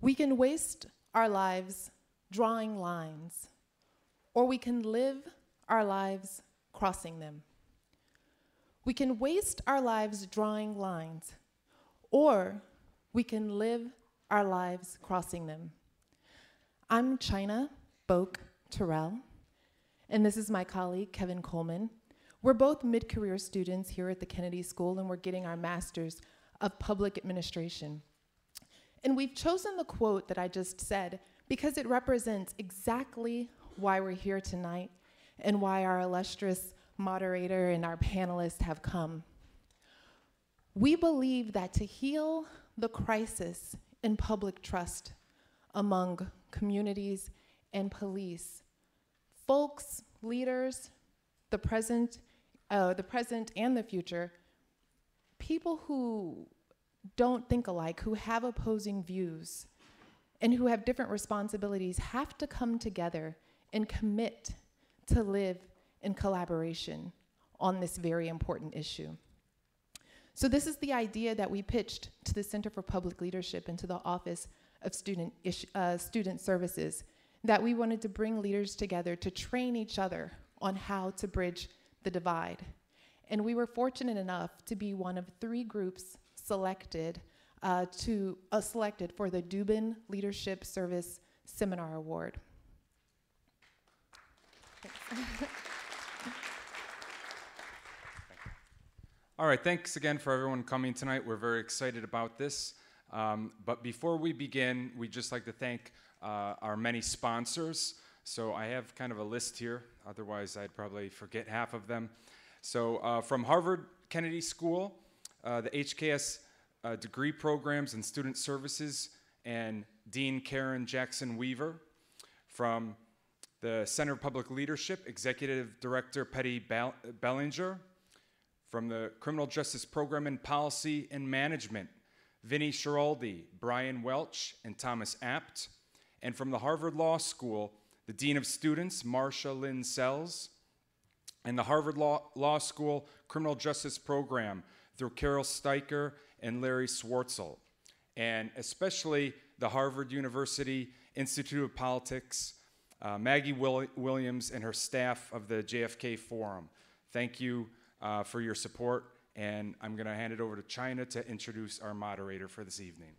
We can waste our lives drawing lines, or we can live our lives crossing them. We can waste our lives drawing lines, or we can live our lives crossing them. I'm China Boak Terrell, and this is my colleague, Kevin Coleman. We're both mid-career students here at the Kennedy School, and we're getting our Master's of Public Administration. And we've chosen the quote that I just said because it represents exactly why we're here tonight and why our illustrious moderator and our panelists have come. We believe that to heal the crisis in public trust among communities and police, folks, leaders, the present and the future, people who don't think alike, who have opposing views, and who have different responsibilities have to come together and commit to live in collaboration on this very important issue. So this is the idea that we pitched to the Center for Public Leadership and to the Office of Student Services, that we wanted to bring leaders together to train each other on how to bridge the divide. And we were fortunate enough to be one of 3 groups selected for the Dubin Leadership Service Seminar Award. All right, thanks again for everyone coming tonight. We're very excited about this. But before we begin, we'd just like to thank our many sponsors. So I have kind of a list here, otherwise I'd probably forget half of them. So from Harvard Kennedy School, the HKS degree programs and student services, and Dean Karen Jackson Weaver. From the Center of Public Leadership, Executive Director Petty Bellinger. From the Criminal Justice Program in Policy and Management, Vinnie Schiraldi, Brian Welch, and Thomas Apt. And from the Harvard Law School, the Dean of Students, Marsha Lynn Sells. And the Harvard Law School Criminal Justice Program through Carol Steicher and Larry Swartzel. And especially the Harvard University Institute of Politics, Maggie Williams and her staff of the JFK Forum. Thank you for your support, and I'm going to hand it over to China to introduce our moderator for this evening.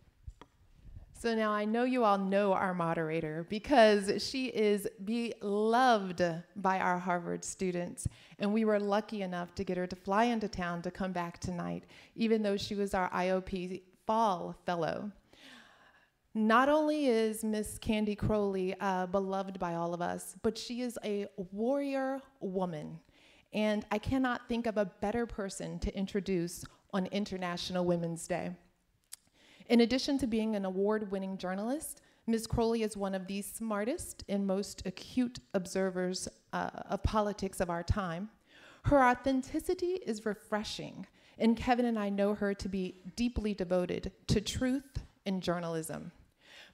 So now I know you all know our moderator because she is beloved by our Harvard students, and we were lucky enough to get her to fly into town to come back tonight, even though she was our IOP Fall Fellow. Not only is Miss Candy Crowley beloved by all of us, but she is a warrior woman. And I cannot think of a better person to introduce on International Women's Day. In addition to being an award-winning journalist, Ms. Crowley is one of the smartest and most acute observers of politics of our time. Her authenticity is refreshing, and Kevin and I know her to be deeply devoted to truth and journalism.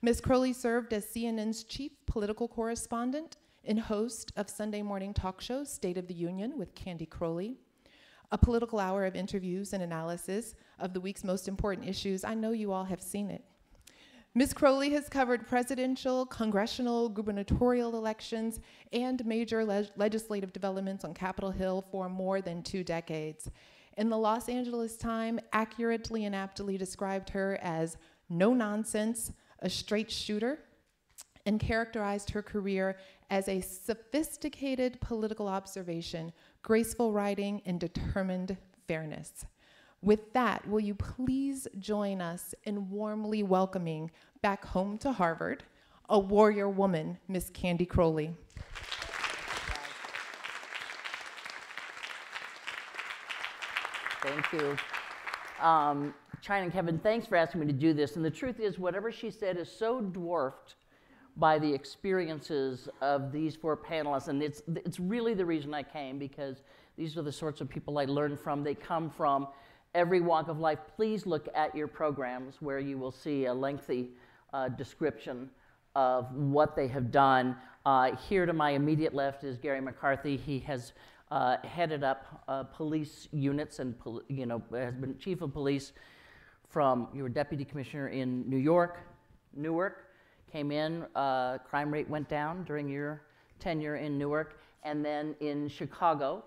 Ms. Crowley served as CNN's chief political correspondent and host of Sunday morning talk show, State of the Union with Candy Crowley, a political hour of interviews and analysis of the week's most important issues. I know you all have seen it. Ms. Crowley has covered presidential, congressional, gubernatorial elections, and major legislative developments on Capitol Hill for more than 2 decades. And the Los Angeles Times accurately and aptly described her as no nonsense, a straight shooter, and characterized her career as a sophisticated political observation, graceful writing, and determined fairness. With that, will you please join us in warmly welcoming back home to Harvard, a warrior woman, Miss Candy Crowley. Thank you. China and Kevin, thanks for asking me to do this. And the truth is, whatever she said is so dwarfed by the experiences of these 4 panelists, and it's really the reason I came, because these are the sorts of people I learn from. They come from every walk of life. Please look at your programs where you will see a lengthy description of what they have done. Here to my immediate left is Garry McCarthy. He has headed up police units and has been chief of police from, you were deputy commissioner in Newark, came in, crime rate went down during your tenure in Newark, and then in Chicago,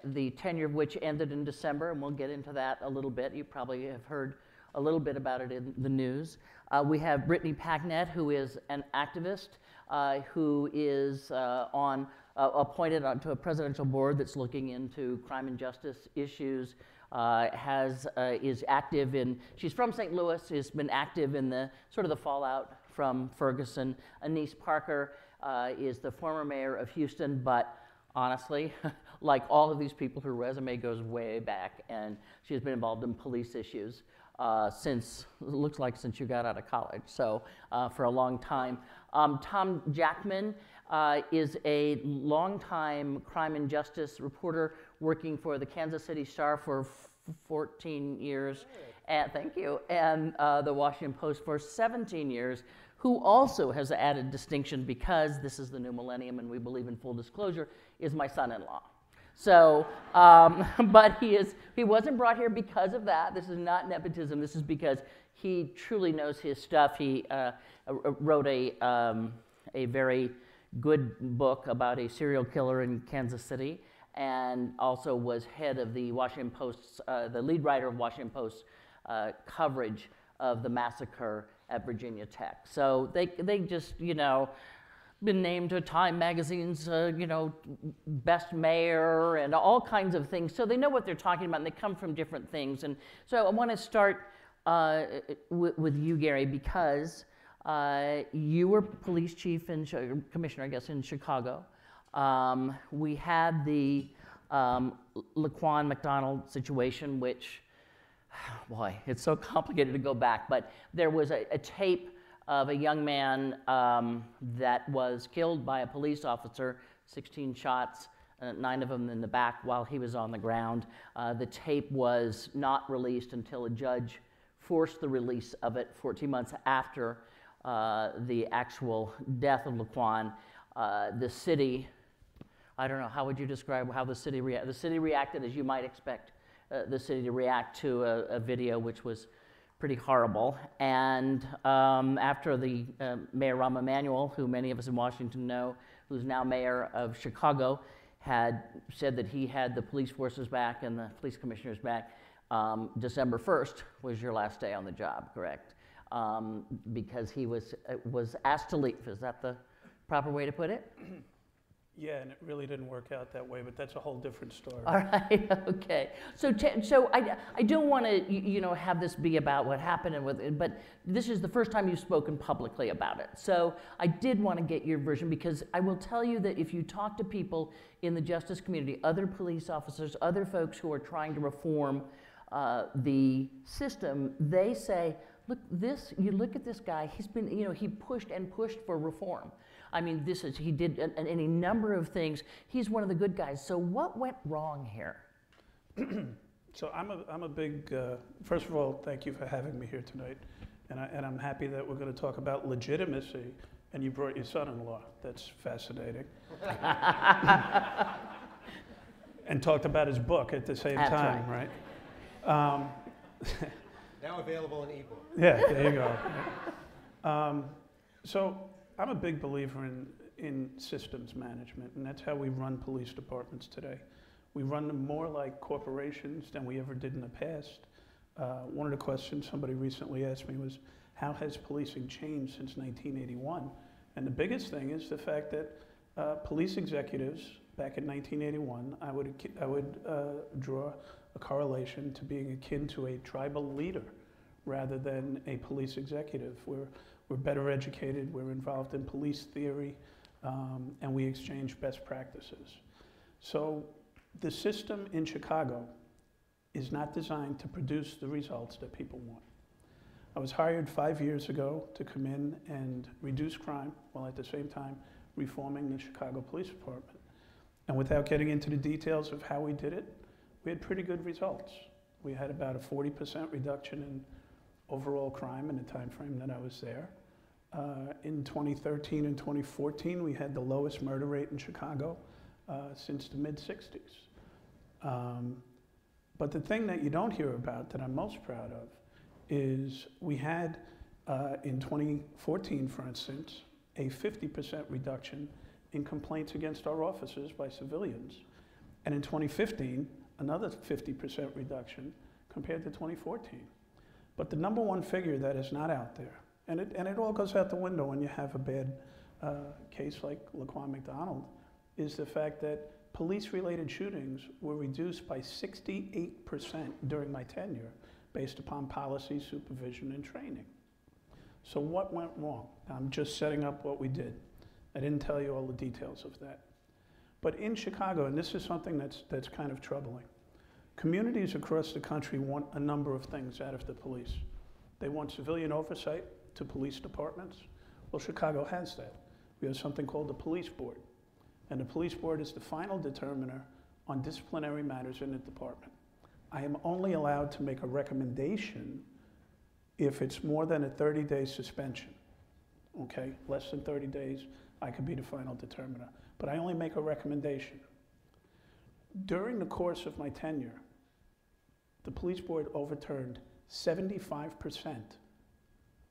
the tenure of which ended in December, and we'll get into that a little bit. You probably have heard a little bit about it in the news. We have Brittany Packnett, who is an activist, who is appointed onto a presidential board that's looking into crime and justice issues, is active in, she's from St. Louis, has been active in the sort of the fallout from Ferguson. Annise Parker is the former mayor of Houston, but honestly, like all of these people, her resume goes way back, and she's been involved in police issues since, it looks like since you got out of college, so for a long time. Tom Jackman is a longtime crime and justice reporter working for the Kansas City Star for 14 years, and thank you, and the Washington Post for 17 years, who also has added distinction because this is the new millennium and we believe in full disclosure, is my son-in-law. So, but he wasn't brought here because of that. This is not nepotism. This is because he truly knows his stuff. He wrote a very good book about a serial killer in Kansas City, and also was head of the Washington Post's, the lead writer of Washington Post's coverage of the massacre at Virginia Tech. So they just, you know, been named to Time Magazine's, you know, best mayor and all kinds of things. So they know what they're talking about, and they come from different things. And so I want to start with you, Garry, because you were police chief and commissioner, I guess, in Chicago. We had the Laquan McDonald situation, which, boy, it's so complicated to go back, but there was a tape of a young man that was killed by a police officer, 16 shots, 9 of them in the back while he was on the ground. The tape was not released until a judge forced the release of it 14 months after the actual death of Laquan. The city, I don't know, how would you describe how the city reacted? The city reacted as you might expect the city to react to a video which was pretty horrible. And after the Mayor Rahm Emanuel, who many of us in Washington know, who's now mayor of Chicago, had said that he had the police forces back and the police commissioners back, December 1st was your last day on the job, correct? Because he was asked to leave. Is that the proper way to put it? Yeah, and it really didn't work out that way, but that's a whole different story. All right, okay. So I don't want to, you know, have this be about what happened, but this is the first time you've spoken publicly about it. So I did want to get your version, because I will tell you that if you talk to people in the justice community, other police officers, other folks who are trying to reform the system, they say, look, you look at this guy, he's been, you know, he pushed and pushed for reform. I mean, he did any number of things. He's one of the good guys. So what went wrong here? So I'm a big, first of all, thank you for having me here tonight. And I'm happy that we're going to talk about legitimacy, and you brought your son-in-law. That's fascinating. And talked about his book at the same time, right? Now available in ebook. Yeah, there you go. So I'm a big believer in systems management, and that's how we run police departments today. We run them more like corporations than we ever did in the past. One of the questions somebody recently asked me was, how has policing changed since 1981? And the biggest thing is the fact that police executives, back in 1981, I would draw a correlation to being akin to a tribal leader rather than a police executive. We're better educated, we're involved in police theory, and we exchange best practices. So the system in Chicago is not designed to produce the results that people want. I was hired 5 years ago to come in and reduce crime while at the same time reforming the Chicago Police Department. And without getting into the details of how we did it, we had pretty good results. We had about a 40% reduction in overall crime in the time frame that I was there. In 2013 and 2014, we had the lowest murder rate in Chicago since the mid-60s. But the thing that you don't hear about that I'm most proud of is we had In 2014, for instance, a 50% reduction in complaints against our officers by civilians. And in 2015, another 50% reduction compared to 2014. But the number one figure that is not out there, and it all goes out the window when you have a bad case like Laquan McDonald, is the fact that police-related shootings were reduced by 68% during my tenure based upon policy, supervision, and training. So what went wrong? I'm just setting up what we did. I didn't tell you all the details of that. But in Chicago, and this is something that's kind of troubling, communities across the country want a number of things out of the police. They want civilian oversight to police departments. Well, Chicago has that. We have something called the police board. And the police board is the final determiner on disciplinary matters in the department. I am only allowed to make a recommendation if it's more than a 30-day suspension. Okay, less than 30 days, I could be the final determiner. But I only make a recommendation. During the course of my tenure, the police board overturned 75%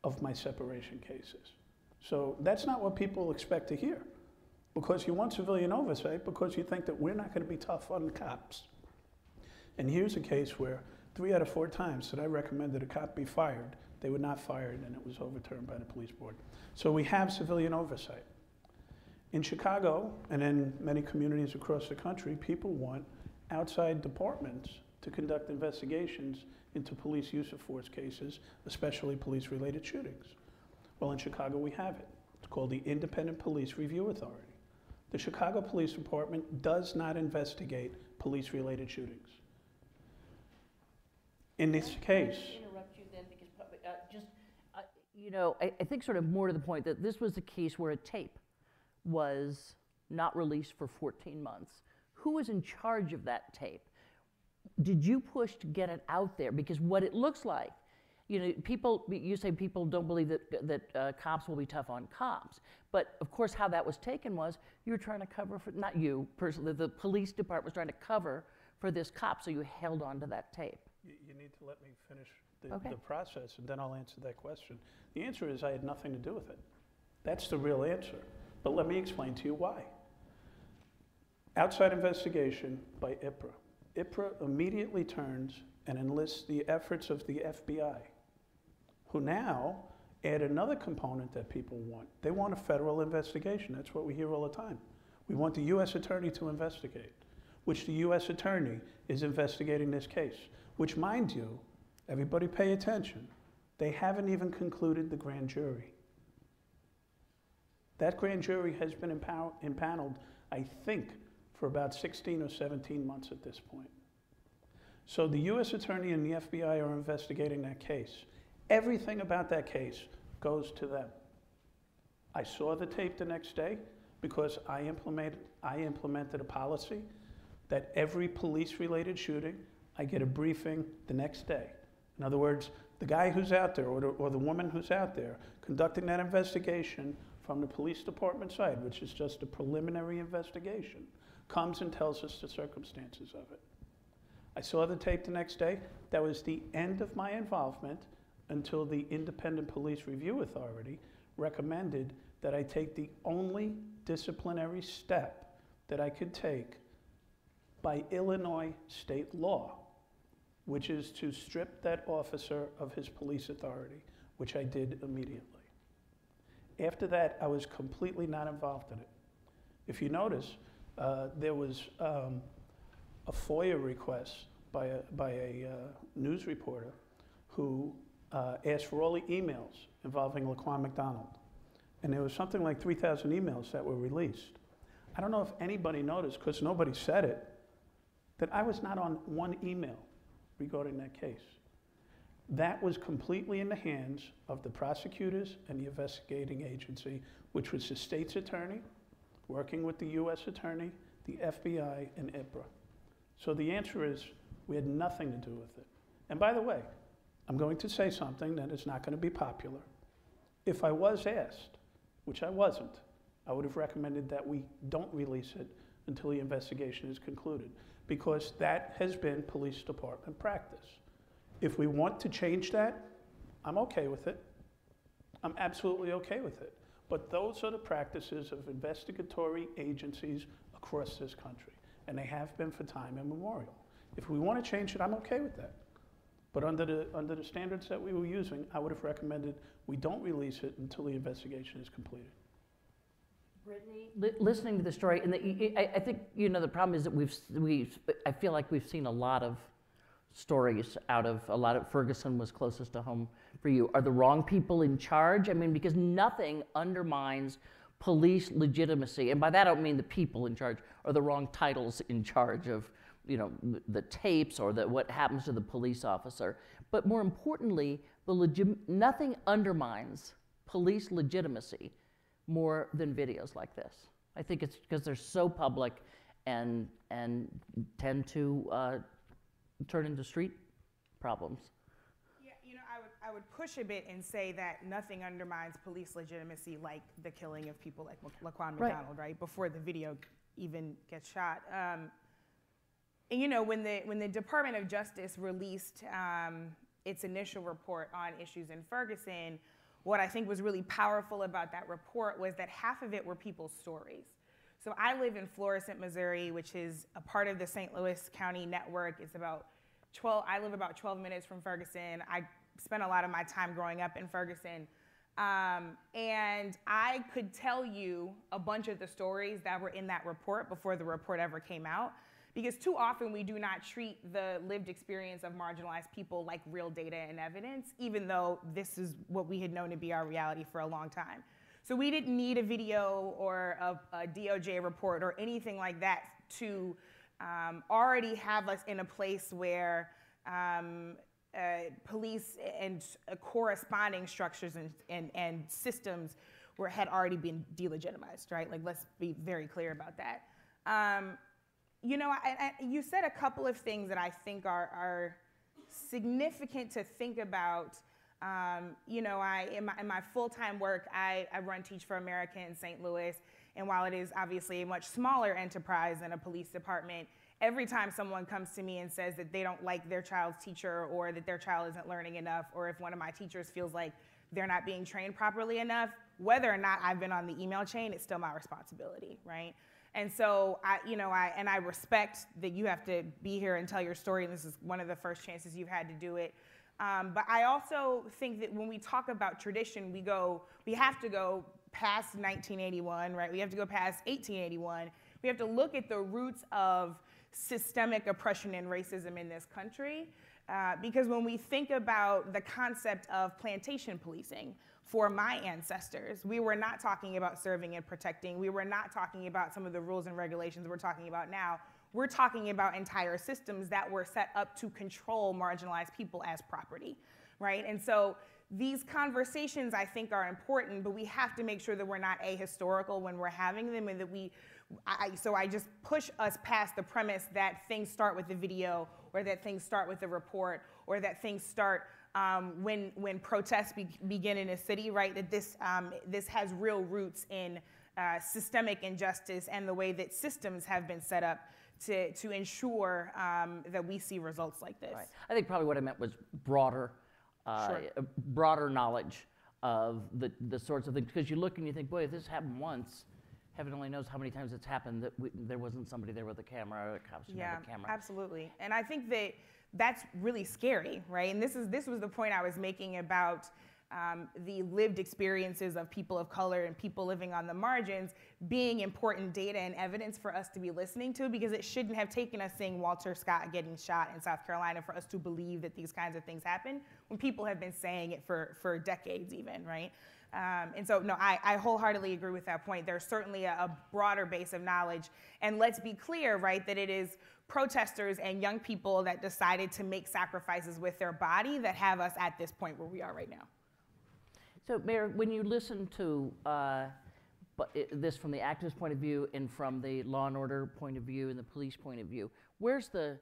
of my separation cases. So that's not what people expect to hear, because you want civilian oversight because you think that we're not going to be tough on the cops. And here's a case where 3 out of 4 times that I recommended a cop be fired, they were not fired, and it was overturned by the police board. So we have civilian oversight. In Chicago, and in many communities across the country, people want outside departments to conduct investigations into police use of force cases, especially police-related shootings. Well, in Chicago, we have it. It's called the Independent Police Review Authority. The Chicago Police Department does not investigate police-related shootings. In this case... Can I interrupt you then, because you know, I think sort of more to the point that this was a case where a tape was not released for 14 months. Who was in charge of that tape? Did you push to get it out there? Because what it looks like, you know, you say people don't believe that cops will be tough on cops. But of course, how that was taken was you were trying to cover for, not you personally, the police department was trying to cover for this cop, so you held on to that tape. You need to let me finish the process, and then I'll answer that question. The answer is I had nothing to do with it. That's the real answer. But let me explain to you why. Outside investigation by IPRA. IPRA immediately turns and enlists the efforts of the FBI, who now add another component that people want. They want a federal investigation. That's what we hear all the time. We want the U.S. attorney to investigate, which the U.S. attorney is investigating this case, which, mind you, everybody pay attention, they haven't even concluded the grand jury. That grand jury has been impaneled, I think, for about 16 or 17 months at this point. So the U.S. attorney and the FBI are investigating that case. Everything about that case goes to them. I saw the tape the next day because I implemented a policy that every police-related shooting, I get a briefing the next day. In other words, the guy who's out there or the woman who's out there conducting that investigation from the police department side, which is just a preliminary investigation, comes and tells us the circumstances of it. I saw the tape the next day. That was the end of my involvement until the Independent Police Review Authority recommended that I take the only disciplinary step that I could take by Illinois state law, which is to strip that officer of his police authority, which I did immediately. After that, I was completely not involved in it. If you notice, there was a FOIA request by a news reporter who asked for all the emails involving Laquan McDonald. And there was something like 3,000 emails that were released. I don't know if anybody noticed, because nobody said it, that I was not on one email regarding that case. That was completely in the hands of the prosecutors and the investigating agency, which was the state's attorney, working with the U.S. attorney, the FBI, and IPRA. So the answer is, we had nothing to do with it. And by the way, I'm going to say something that is not going to be popular. If I was asked, which I wasn't, I would have recommended that we don't release it until the investigation is concluded, because that has been police department practice. If we want to change that, I'm okay with it. I'm absolutely okay with it. But those are the practices of investigatory agencies across this country, and they have been for time immemorial. If we want to change it, I'm okay with that. But under the standards that we were using, I would have recommended we don't release it until the investigation is completed. Brittany, listening to the story, and I think the problem is that I feel like we've seen a lot of stories out of a lot of Ferguson was closest to home for you. Are the wrong people in charge? I mean, because nothing undermines police legitimacy, and by that I don't mean the people in charge, or the wrong titles in charge of the tapes or what happens to the police officer. But more importantly, nothing undermines police legitimacy more than videos like this. I think it's because they're so public and tend to turn into street problems. Yeah, I would push a bit and say that nothing undermines police legitimacy like the killing of people like Laquan McDonald, right? Before the video even gets shot. And when the Department of Justice released its initial report on issues in Ferguson, what I think was really powerful about that report was that half of it were people's stories. So I live in Florissant, Missouri, which is a part of the St. Louis County network. It's I live about 12 minutes from Ferguson. I spent a lot of my time growing up in Ferguson. And I could tell you a bunch of the stories that were in that report before the report ever came out. Because too often we do not treat the lived experience of marginalized people like real data and evidence, even though this is what we had known to be our reality for a long time. So we didn't need a video or a DOJ report or anything like that to already have us in a place where police and corresponding structures and systems had already been delegitimized, right? Like, let's be very clear about that. You said a couple of things that I think are significant to think about. In my full-time work, I run Teach for America in St. Louis, and while it is obviously a much smaller enterprise than a police department, every time someone comes to me and says that they don't like their child's teacher or that their child isn't learning enough, or if one of my teachers feels like they're not being trained properly enough, whether or not I've been on the email chain, it's still my responsibility, right? And so I respect that you have to be here and tell your story, and this is one of the first chances you've had to do it. But I also think that when we talk about tradition, we have to go past 1981, right? We have to go past 1881. We have to look at the roots of systemic oppression and racism in this country. Because when we think about the concept of plantation policing, for my ancestors, we were not talking about serving and protecting. We were not talking about some of the rules and regulations we're talking about now. We're talking about entire systems that were set up to control marginalized people as property, right? And so these conversations, I think, are important, but we have to make sure that we're not ahistorical when we're having them, and that so I just push us past the premise that things start with the video, or that things start with the report, or that things start when protests begin in a city, right? That this has real roots in systemic injustice and the way that systems have been set up to ensure that we see results like this. Right. I think probably what I meant was broader knowledge of the sorts of things, because you look and you think, boy, if this happened once, heaven only knows how many times it's happened that there wasn't somebody there with a camera, or the cops didn't have a camera. Yeah, absolutely. And I think that's really scary, right? And this was the point I was making about the lived experiences of people of color and people living on the margins being important data and evidence for us to be listening to, because it shouldn't have taken us seeing Walter Scott getting shot in South Carolina for us to believe that these kinds of things happen, when people have been saying it for decades even, right? And so, no, I wholeheartedly agree with that point. There's certainly a broader base of knowledge. And let's be clear, right, that it is protesters and young people that decided to make sacrifices with their body that have us at this point where we are right now. So, Mayor, when you listen to this from the activist point of view and from the law and order point of view and the police point of view, what's the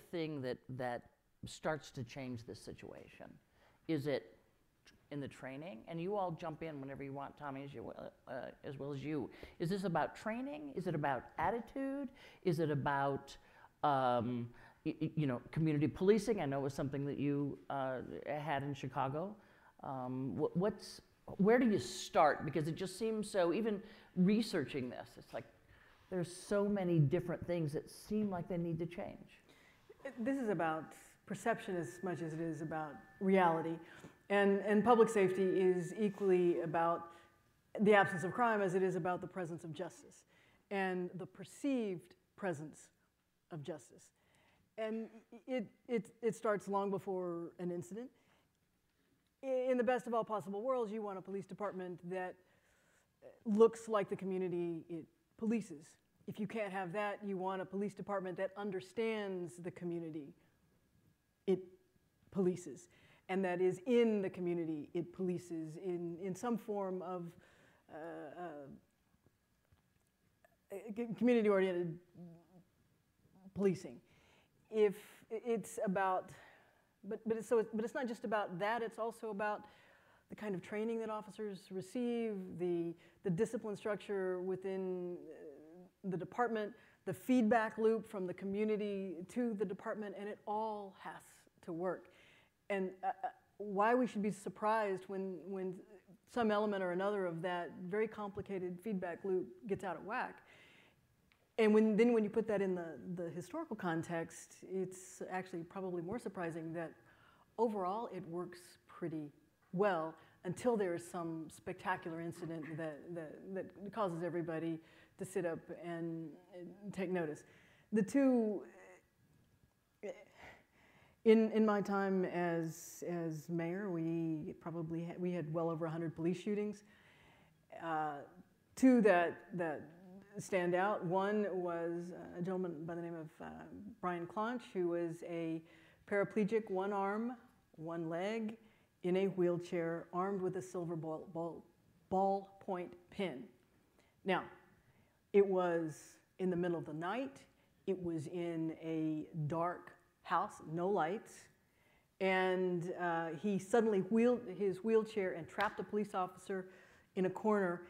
thing that starts to change this situation? Is it in the training? And you all jump in whenever you want, Tommy, as well as you. Is this about training? Is it about attitude? Is it about community policing? I know it was something that you had in Chicago. Where do you start? Because it just seems so, even researching this, it's like there's so many different things that seem like they need to change. This is about perception as much as it is about reality. And public safety is equally about the absence of crime as it is about the presence of justice and the perceived presence of justice. And it starts long before an incident. In the best of all possible worlds, you want a police department that looks like the community it polices. If you can't have that, you want a police department that understands the community it polices, and that is in the community it polices in some form of community-oriented policing. If it's about, but it's not just about that. It's also about the kind of training that officers receive, the discipline structure within the department, the feedback loop from the community to the department, and it all has to work. And why we should be surprised when some element or another of that very complicated feedback loop gets out of whack. And then when you put that in the historical context, it's actually probably more surprising that overall it works pretty well until there is some spectacular incident that causes everybody to sit up and take notice. The two, in my time as mayor, we had well over 100 police shootings. Two that stand out. One was a gentleman by the name of Brian Clonch, who was a paraplegic, one arm, one leg, in a wheelchair, armed with a silver ballpoint pen. Now, it was in the middle of the night. It was in a dark house, no lights, and he suddenly wheeled his wheelchair and trapped a police officer in a corner,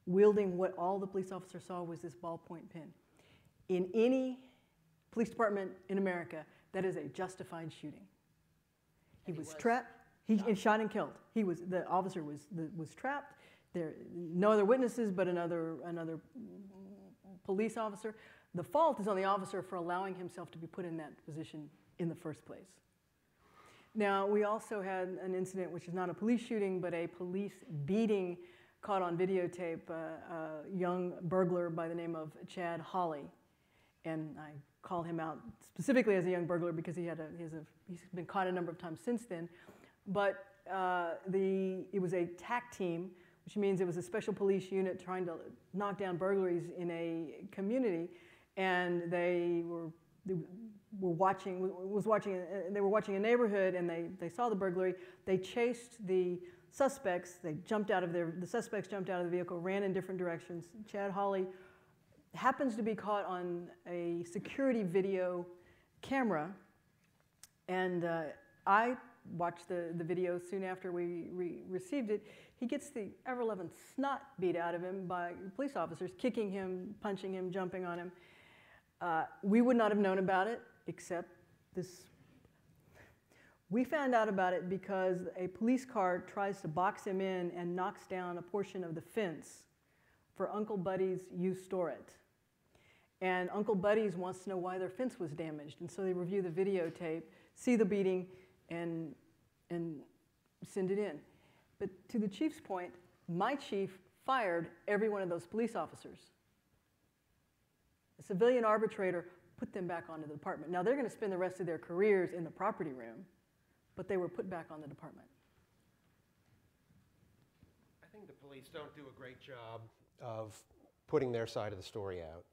wielding what all the police officer saw was this ballpoint pen. In any police department in America, that is a justified shooting. He was trapped. He shot and killed. The officer was trapped. There no other witnesses but another police officer. The fault is on the officer for allowing himself to be put in that position in the first place. Now, we also had an incident which is not a police shooting but a police beating caught on videotape, a young burglar by the name of Chad Hawley. And I call him out specifically as a young burglar because he's been caught a number of times since then. But it was a TAC team, which means it was a special police unit trying to knock down burglaries in a community, and they were watching a neighborhood, and they saw the burglary. They chased the suspects. The suspects jumped out of the vehicle, ran in different directions. Chad Hawley happens to be caught on a security video camera, and I watched the video soon after we received it. He gets the ever-loving snot beat out of him by police officers, kicking him, punching him, jumping on him. We would not have known about it except this. We found out about it because a police car tries to box him in and knocks down a portion of the fence for Uncle Buddy's You Store It. And Uncle Buddy's wants to know why their fence was damaged. And so they review the videotape, see the beating, and send it in. But to the chief's point, my chief fired every one of those police officers. A civilian arbitrator put them back onto the department. Now they're going to spend the rest of their careers in the property room, but they were put back on the department. I think the police don't do a great job of putting their side of the story out.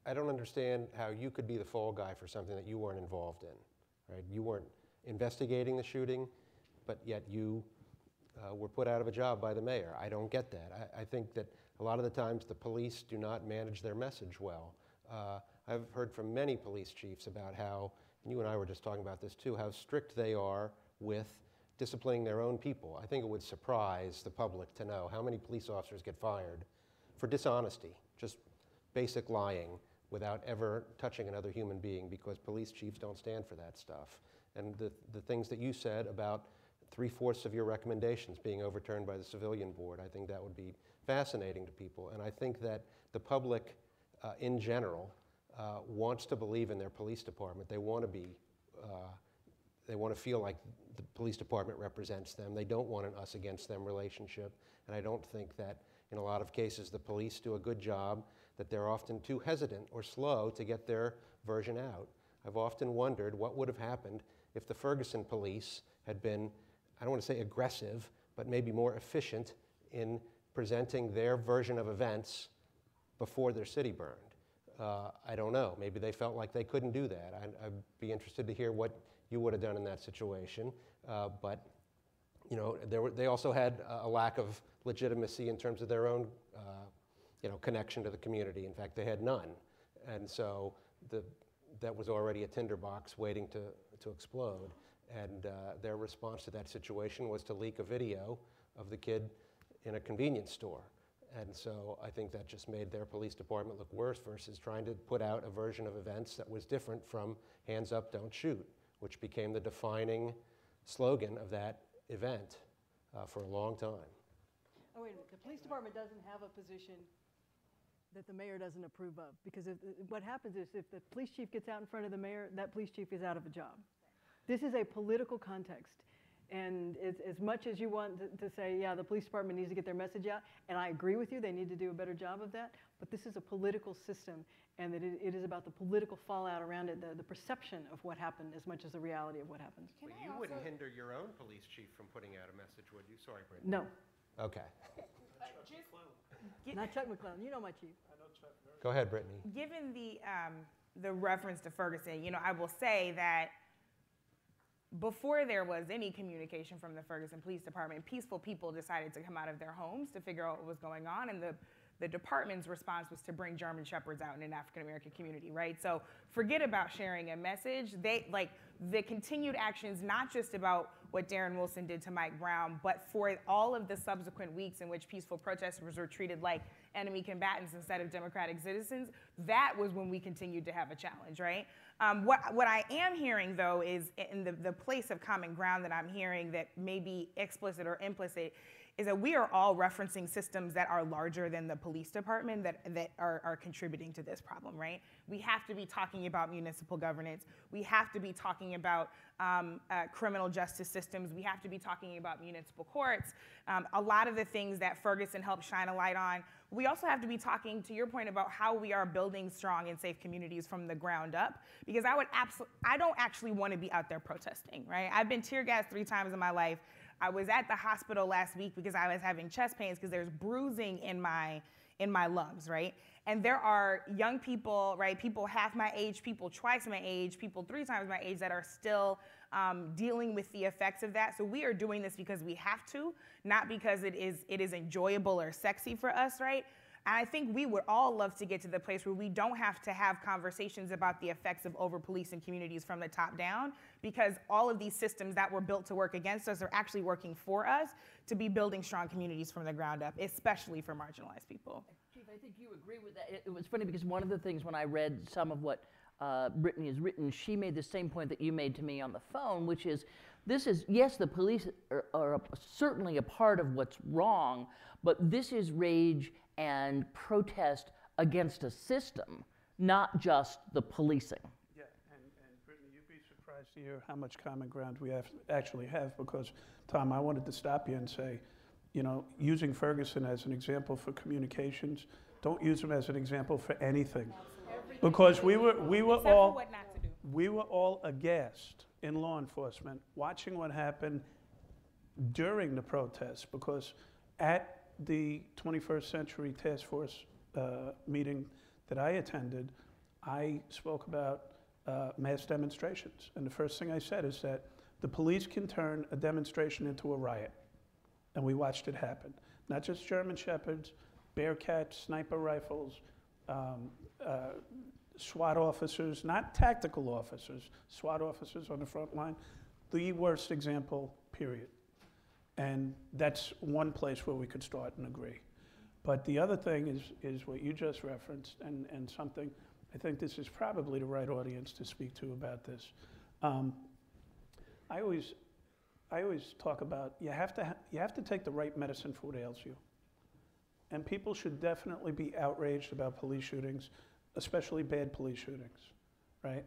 I don't understand how you could be the fall guy for something that you weren't involved in, right? You weren't investigating the shooting, but yet you were put out of a job by the mayor. I don't get that. I think that a lot of the times the police do not manage their message well. I've heard from many police chiefs about how, and you and I were just talking about this too, how strict they are with disciplining their own people. I think it would surprise the public to know how many police officers get fired for dishonesty, just basic lying without ever touching another human being, because police chiefs don't stand for that stuff. And the things that you said about 3/4 of your recommendations being overturned by the civilian board. I think that would be fascinating to people. And I think that the public in general wants to believe in their police department. They want to be, they want to feel like the police department represents them. They don't want an us against them relationship. And I don't think that in a lot of cases the police do a good job, that they're often too hesitant or slow to get their version out. I've often wondered what would have happened if the Ferguson police had been, I don't want to say aggressive, but maybe more efficient in presenting their version of events before their city burned. I don't know. Maybe they felt like they couldn't do that. I'd be interested to hear what you would have done in that situation. But you know, they also had a lack of legitimacy in terms of their own you know, connection to the community. In fact, they had none. And so that was already a tinderbox waiting to explode. And their response to that situation was to leak a video of the kid in a convenience store. And so I think that just made their police department look worse versus trying to put out a version of events that was different from hands up, don't shoot, which became the defining slogan of that event for a long time. Oh, wait a minute. The police department doesn't have a position that the mayor doesn't approve of. Because what happens is if the police chief gets out in front of the mayor, that police chief is out of a job. This is a political context. And as much as you want to say, yeah, the police department needs to get their message out, and I agree with you, they need to do a better job of that, but this is a political system, and that it is about the political fallout around it, the perception of what happened as much as the reality of what happened. But you wouldn't hinder your own police chief from putting out a message, would you? Sorry, Brittany. No. Okay. Not Chuck McClellan. You know my chief. Go ahead, Brittany. Given the reference to Ferguson, you know, I will say that before there was any communication from the Ferguson Police Department, peaceful people decided to come out of their homes to figure out what was going on, and the department's response was to bring German Shepherds out in an African-American community, right? So forget about sharing a message. The continued actions, not just about what Darren Wilson did to Mike Brown, but for all of the subsequent weeks in which peaceful protesters were treated like enemy combatants instead of democratic citizens, that was when we continued to have a challenge, right? What I am hearing, though, is in the place of common ground that I'm hearing that may be explicit or implicit, is that we are all referencing systems that are larger than the police department that are contributing to this problem, right? We have to be talking about municipal governance. We have to be talking about criminal justice systems. We have to be talking about municipal courts. A lot of the things that Ferguson helped shine a light on. We also have to be talking, to your point, about how we are building strong and safe communities from the ground up, because I don't actually want to be out there protesting, right? I've been tear gassed 3 times in my life. I was at the hospital last week because I was having chest pains because there's bruising in my lungs, right? And there are young people, right? People half my age, people twice my age, people 3 times my age that are still dealing with the effects of that. So we are doing this because we have to, not because it is enjoyable or sexy for us, right? And I think we would all love to get to the place where we don't have to have conversations about the effects of over-policing communities from the top down, because all of these systems that were built to work against us are actually working for us to be building strong communities from the ground up, especially for marginalized people. Chief, I think you agree with that. It was funny because one of the things when I read some of what Brittany has written, she made the same point that you made to me on the phone, which is, yes, the police are certainly a part of what's wrong, but this is rage and protest against a system, not just the policing. Yeah, and Brittany, you'd be surprised to hear how much common ground we actually have, because, Tom, I wanted to stop you and say, you know, using Ferguson as an example for communications, don't use him as an example for anything. Because we were all aghast in law enforcement watching what happened during the protests, because at the 21st Century Task Force meeting that I attended, I spoke about mass demonstrations. And the first thing I said is that the police can turn a demonstration into a riot. And we watched it happen. Not just German Shepherds, Bearcats, sniper rifles, SWAT officers, not tactical officers, SWAT officers on the front line. The worst example, period. And that's one place where we could start and agree. But the other thing is what you just referenced, and something, I think this is probably the right audience to speak to about this. I always I always talk about you have to take the right medicine for what ails you. And people should definitely be outraged about police shootings, especially bad police shootings, right?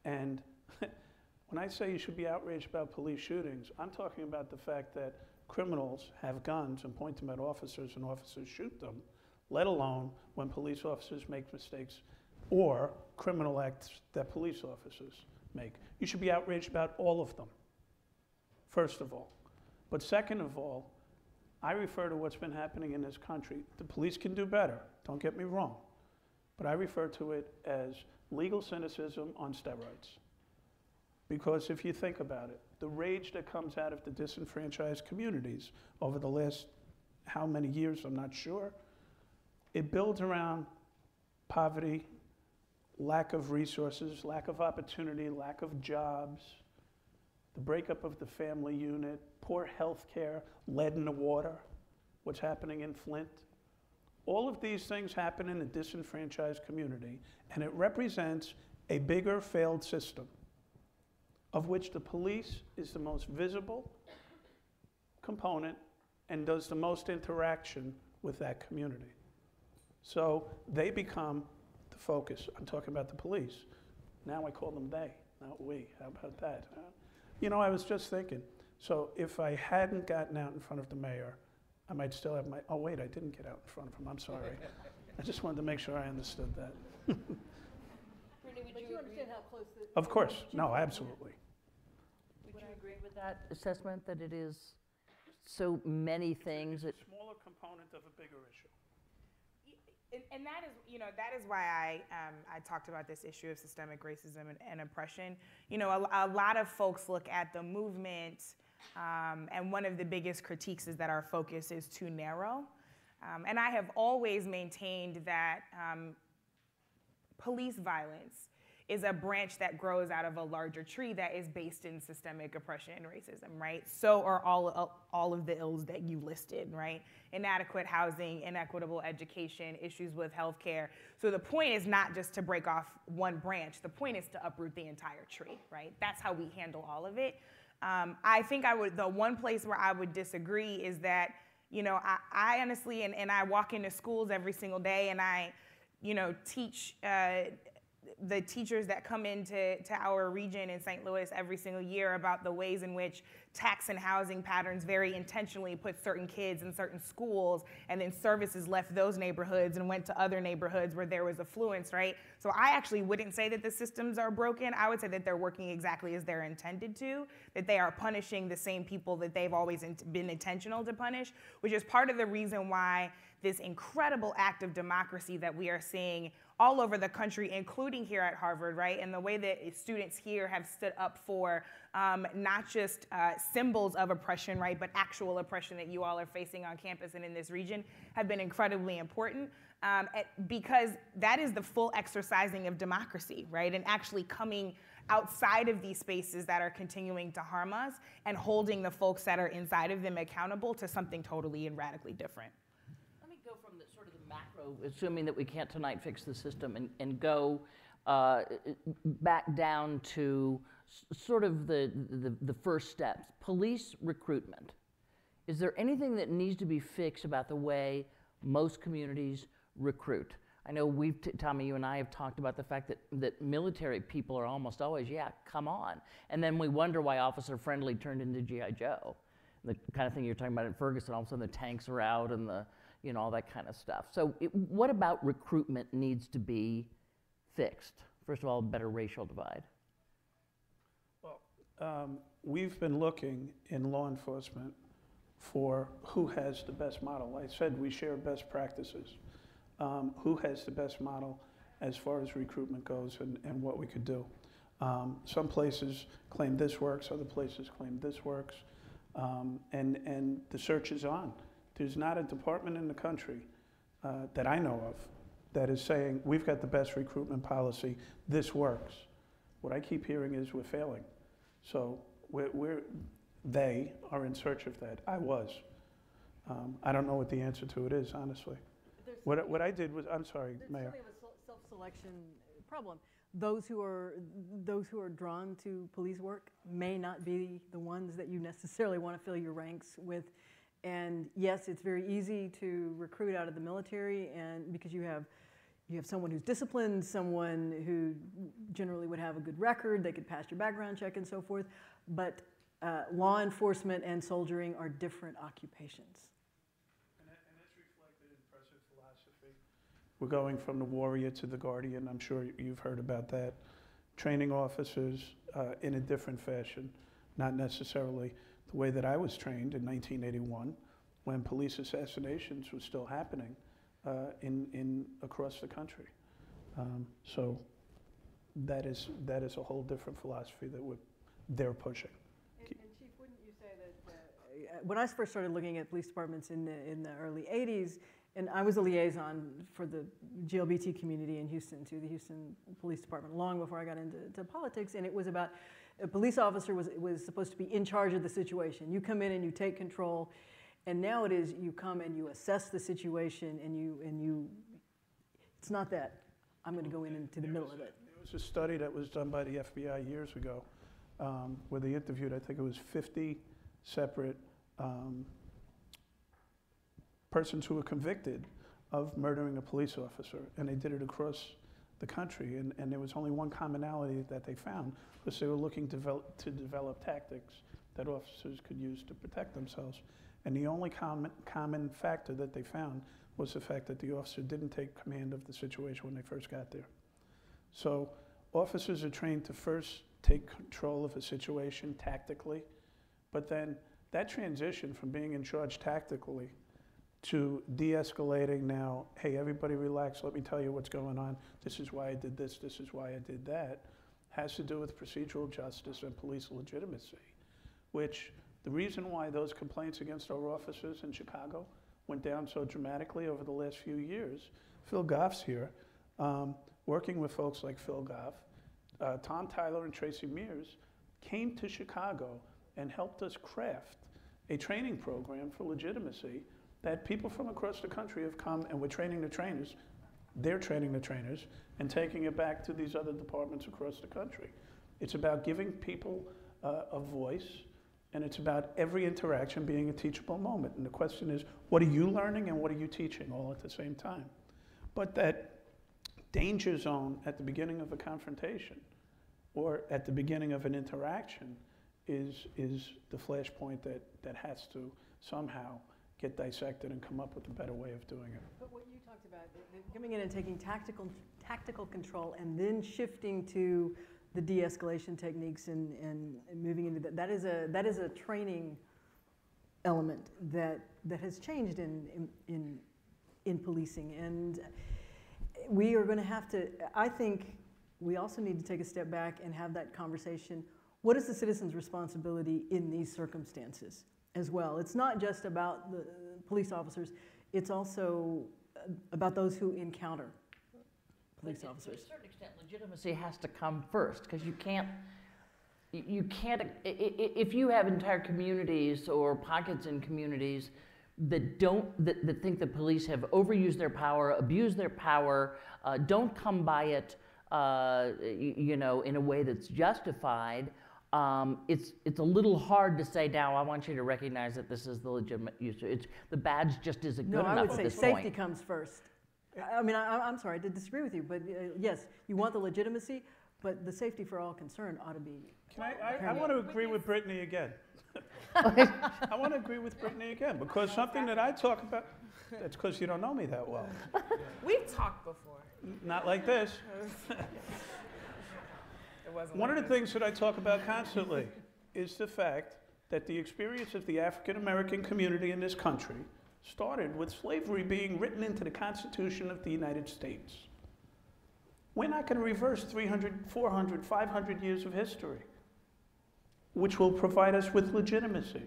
And when I say you should be outraged about police shootings, I'm talking about the fact that criminals have guns and point them at officers and officers shoot them, let alone when police officers make mistakes or criminal acts that police officers make. You should be outraged about all of them, first of all. But second of all, I refer to what's been happening in this country. The police can do better, don't get me wrong. But I refer to it as legal cynicism on steroids. Because if you think about it, the rage that comes out of the disenfranchised communities over the last how many years, I'm not sure, it builds around poverty, lack of resources, lack of opportunity, lack of jobs, the breakup of the family unit, poor health care, lead in the water, what's happening in Flint. All of these things happen in a disenfranchised community, and it represents a bigger failed system, of which the police is the most visible component and does the most interaction with that community. So they become the focus. I'm talking about the police. Now I call them they, not we. How about that? You know, I was just thinking, so if I hadn't gotten out in front of the mayor, I might still have my, oh wait, I didn't get out in front of him, I'm sorry. I just wanted to make sure I understood that. Brittany, would you understand how close the... Of course, no, absolutely. Would you agree with that assessment, that it is so many things? It's a smaller component of a bigger issue. And that is, you know, that is why I talked about this issue of systemic racism and oppression. You know, a lot of folks look at the movement, and one of the biggest critiques is that our focus is too narrow. And I have always maintained that police violence is a branch that grows out of a larger tree that is based in systemic oppression and racism, right? So are all of the ills that you listed, right? Inadequate housing, inequitable education, issues with healthcare. So the point is not just to break off one branch, the point is to uproot the entire tree, right? That's how we handle all of it. I think the one place where I would disagree is that, you know, I honestly, and I walk into schools every single day and I, you know, teach the teachers that come into our region in St. Louis every single year about the ways in which tax and housing patterns very intentionally put certain kids in certain schools, and then services left those neighborhoods and went to other neighborhoods where there was affluence, right? So I actually wouldn't say that the systems are broken. I would say that they're working exactly as they're intended to, that they are punishing the same people that they've always been intentional to punish, which is part of the reason why this incredible act of democracy that we are seeing all over the country, including here at Harvard, right? And the way that students here have stood up for not just symbols of oppression, right, but actual oppression that you all are facing on campus and in this region have been incredibly important because that is the full exercising of democracy, right? And actually coming outside of these spaces that are continuing to harm us and holding the folks that are inside of them accountable to something totally and radically different. Go from the sort of the macro, assuming that we can't tonight fix the system, and go back down to sort of the first steps. Police recruitment. Is there anything that needs to be fixed about the way most communities recruit? I know Tommy, you and I have talked about the fact that military people are almost always, yeah, come on. And then we wonder why Officer Friendly turned into G.I. Joe. The kind of thing you're talking about in Ferguson, all of a sudden the tanks are out and the, you know, all that kind of stuff. So what about recruitment needs to be fixed? First of all, a better racial divide. Well, we've been looking in law enforcement for who has the best model. I said we share best practices. Who has the best model as far as recruitment goes and what we could do. Some places claim this works, other places claim this works, and the search is on. There's not a department in the country that I know of that is saying, we've got the best recruitment policy, this works. What I keep hearing is we're failing. So they are in search of that. I was. I don't know what the answer to it is, honestly. What I did was, I'm sorry, Mayor. There's certainly a self-selection problem. those who are drawn to police work may not be the ones that you necessarily want to fill your ranks with. And yes, it's very easy to recruit out of the military, and because you have someone who's disciplined, someone who generally would have a good record, they could pass your background check and so forth. But law enforcement and soldiering are different occupations. And that's reflected in present philosophy. We're going from the warrior to the guardian. I'm sure you've heard about that. Training officers in a different fashion, not necessarily the way that I was trained in 1981, when police assassinations were still happening across the country. So that is a whole different philosophy that they're pushing. And Chief, wouldn't you say that when I first started looking at police departments in the early 80s, and I was a liaison for the GLBT community in Houston, to the Houston Police Department, long before I got into politics, and it was about a police officer was supposed to be in charge of the situation. You come in and you take control, and now it is you come and you assess the situation, and you it's not that I'm going to go into the middle of it. There was a study that was done by the FBI years ago where they interviewed, I think it was 50 separate persons who were convicted of murdering a police officer, and they did it across the country, and there was only one commonality that they found, because they were looking to develop tactics that officers could use to protect themselves. And the only common factor that they found was the fact that the officer didn't take command of the situation when they first got there. So officers are trained to first take control of a situation tactically, but then that transition from being in charge tactically to de-escalating now, hey, everybody relax, let me tell you what's going on, this is why I did this is why I did that, has to do with procedural justice and police legitimacy, which the reason why those complaints against our officers in Chicago went down so dramatically over the last few years, Phil Goff's here, working with folks like Phil Goff, Tom Tyler and Tracy Mears came to Chicago and helped us craft a training program for legitimacy that people from across the country have come, and we're training the trainers, they're training the trainers, and taking it back to these other departments across the country. It's about giving people a voice, and it's about every interaction being a teachable moment. And the question is, what are you learning and what are you teaching all at the same time? But that danger zone at the beginning of a confrontation or at the beginning of an interaction is the flashpoint that has to somehow get dissected and come up with a better way of doing it. But what you talked about, coming in and taking tactical control and then shifting to the de-escalation techniques and moving into that is a training element that has changed in policing, and we are going to have to, I think we also need to take a step back and have that conversation. What is the citizen's responsibility in these circumstances as well? It's not just about the police officers, it's also about those who encounter police officers. To a certain extent, legitimacy has to come first, because you can't, if you have entire communities or pockets in communities that that think the police have overused their power, abused their power, don't come by it, in a way that's justified, it's a little hard to say, now I want you to recognize that this is the legitimate use. The badge just isn't good enough at this point. No, I would say safety comes first. I mean, I'm sorry to disagree with you, but yes, you want the legitimacy, but the safety for all concerned ought to be. I want to agree with Brittany again. I want to agree with Brittany again, because something that I talk about, that's because you don't know me that well. We've talked before. Not like this. One of the things that I talk about constantly is the fact that the experience of the African American community in this country started with slavery being written into the Constitution of the United States. We're not going to reverse 300, 400, 500 years of history, which will provide us with legitimacy.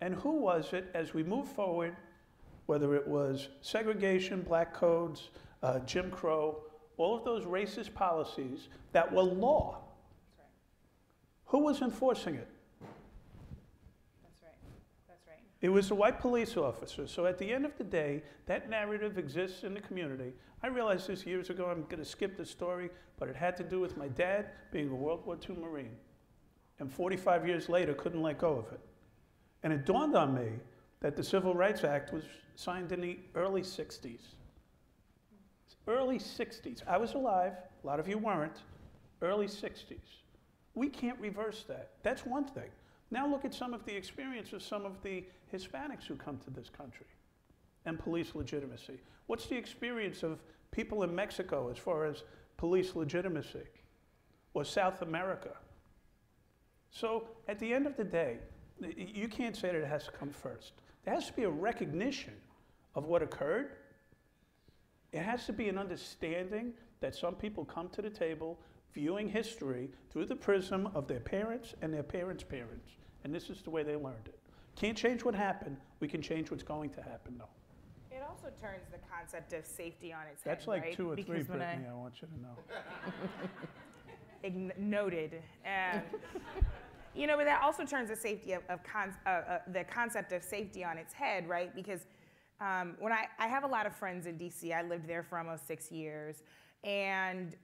And who was it, as we move forward, whether it was segregation, black codes, Jim Crow, all of those racist policies that were law? That's right. Who was enforcing it? That's right. That's right. It was a white police officer. So at the end of the day, that narrative exists in the community. I realized this years ago. I'm going to skip the story, but it had to do with my dad being a World War II Marine. And 45 years later, couldn't let go of it. And it dawned on me that the Civil Rights Act was signed in the early 60s. Early 60s. I was alive. A lot of you weren't. Early 60s. We can't reverse that. That's one thing. Now look at some of the experience of some of the Hispanics who come to this country and police legitimacy. What's the experience of people in Mexico as far as police legitimacy? Or South America? So at the end of the day, you can't say that it has to come first. There has to be a recognition of what occurred. It has to be an understanding that some people come to the table viewing history through the prism of their parents and their parents' parents. And this is the way they learned it. Can't change what happened. We can change what's going to happen, though. It also turns the concept of safety on its That's head, like right? 2 or 3, Because when Brittany, I want you to know. Noted. You know, but that also turns the safety the concept of safety on its head, right? Because when I have a lot of friends in DC. I lived there for almost 6 years. And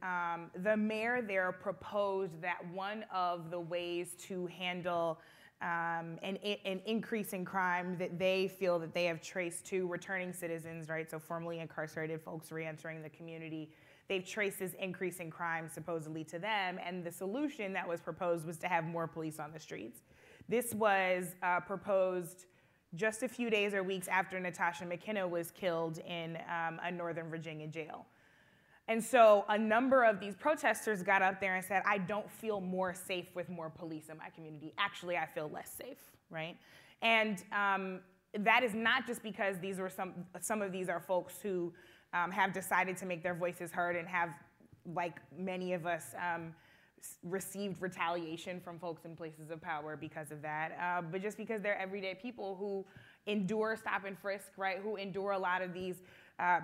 the mayor there proposed that one of the ways to handle an increase in crime that they feel that they have traced to returning citizens, right? So formerly incarcerated folks re-entering the community. They've traced this increase in crime supposedly to them, and the solution that was proposed was to have more police on the streets. This was proposed just a few days or weeks after Natasha McKenna was killed in a Northern Virginia jail. And so a number of these protesters got up there and said, I don't feel more safe with more police in my community. Actually, I feel less safe, right? And that is not just because these were some of these are folks who have decided to make their voices heard and have, like many of us, received retaliation from folks in places of power because of that, but just because they're everyday people who endure stop and frisk, right? Who endure a lot of these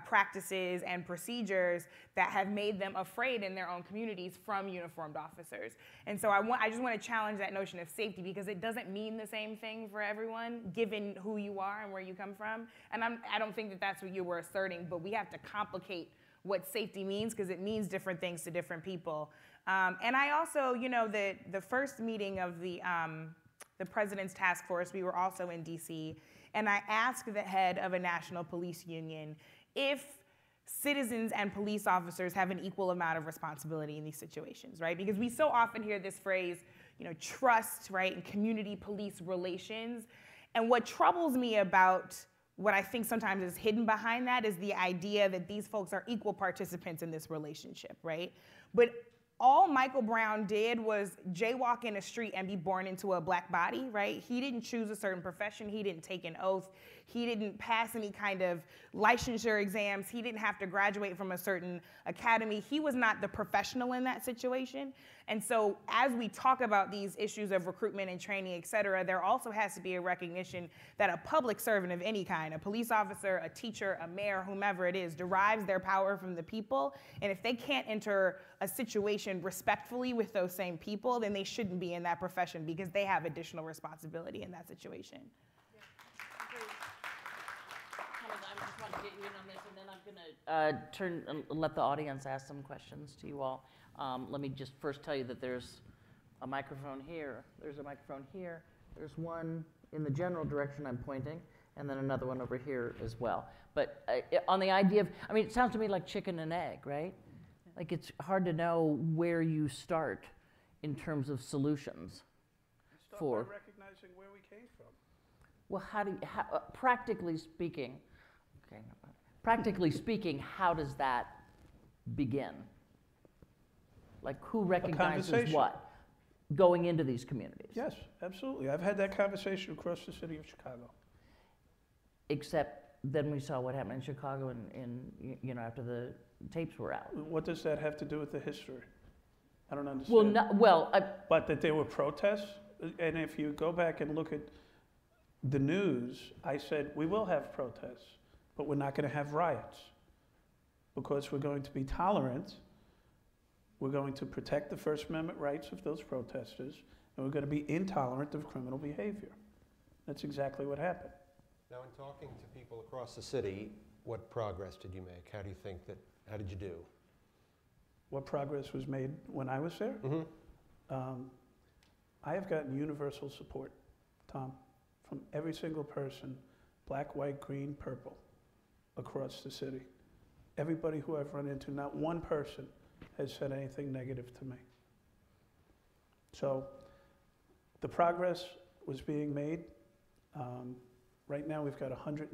practices and procedures that have made them afraid in their own communities from uniformed officers. And so I just want to challenge that notion of safety, because it doesn't mean the same thing for everyone, given who you are and where you come from. And I don't think that that's what you were asserting, but we have to complicate what safety means, because it means different things to different people. And I also, you know, the first meeting of the President's Task Force, we were also in DC, and I asked the head of a national police union if citizens and police officers have an equal amount of responsibility in these situations, right? Because we so often hear this phrase, you know, trust, right, and community police relations. And what troubles me about what I think sometimes is hidden behind that is the idea that these folks are equal participants in this relationship, right? But all Michael Brown did was jaywalk in a street and be born into a black body, right? He didn't choose a certain profession. He didn't take an oath. He didn't pass any kind of licensure exams. He didn't have to graduate from a certain academy. He was not the professional in that situation. And so as we talk about these issues of recruitment and training, et cetera, there also has to be a recognition that a public servant of any kind, a police officer, a teacher, a mayor, whomever it is, derives their power from the people. And if they can't enter a situation respectfully with those same people, then they shouldn't be in that profession, because they have additional responsibility in that situation. I just want to get you in on this, and then I'm going to turn and let the audience ask some questions to you all. Let me just first tell you that there's a microphone here, there's a microphone here, there's one in the general direction I'm pointing, and then another one over here as well. But on the idea of, I mean, it sounds to me like chicken and egg, right? Like it's hard to know where you start in terms of solutions. Start by recognizing where we came from. Well, practically speaking, okay, practically speaking, how does that begin? Like who recognizes what going into these communities? Yes, absolutely. I've had that conversation across the city of Chicago. Except then we saw what happened in Chicago you know, after the tapes were out. What does that have to do with the history? I don't understand. But that there were protests, and if you go back and look at the news, I said we will have protests, but we're not going to have riots, because we're going to be tolerant. We're going to protect the First Amendment rights of those protesters, and we're going to be intolerant of criminal behavior. That's exactly what happened. Now, in talking to people across the city, what progress did you make? How do you think that, how did you do? What progress was made when I was there? I have gotten universal support, Tom, from every single person, black, white, green, purple, across the city. Everybody who I've run into, not one person has said anything negative to me. So the progress was being made. Right now we've got a 120%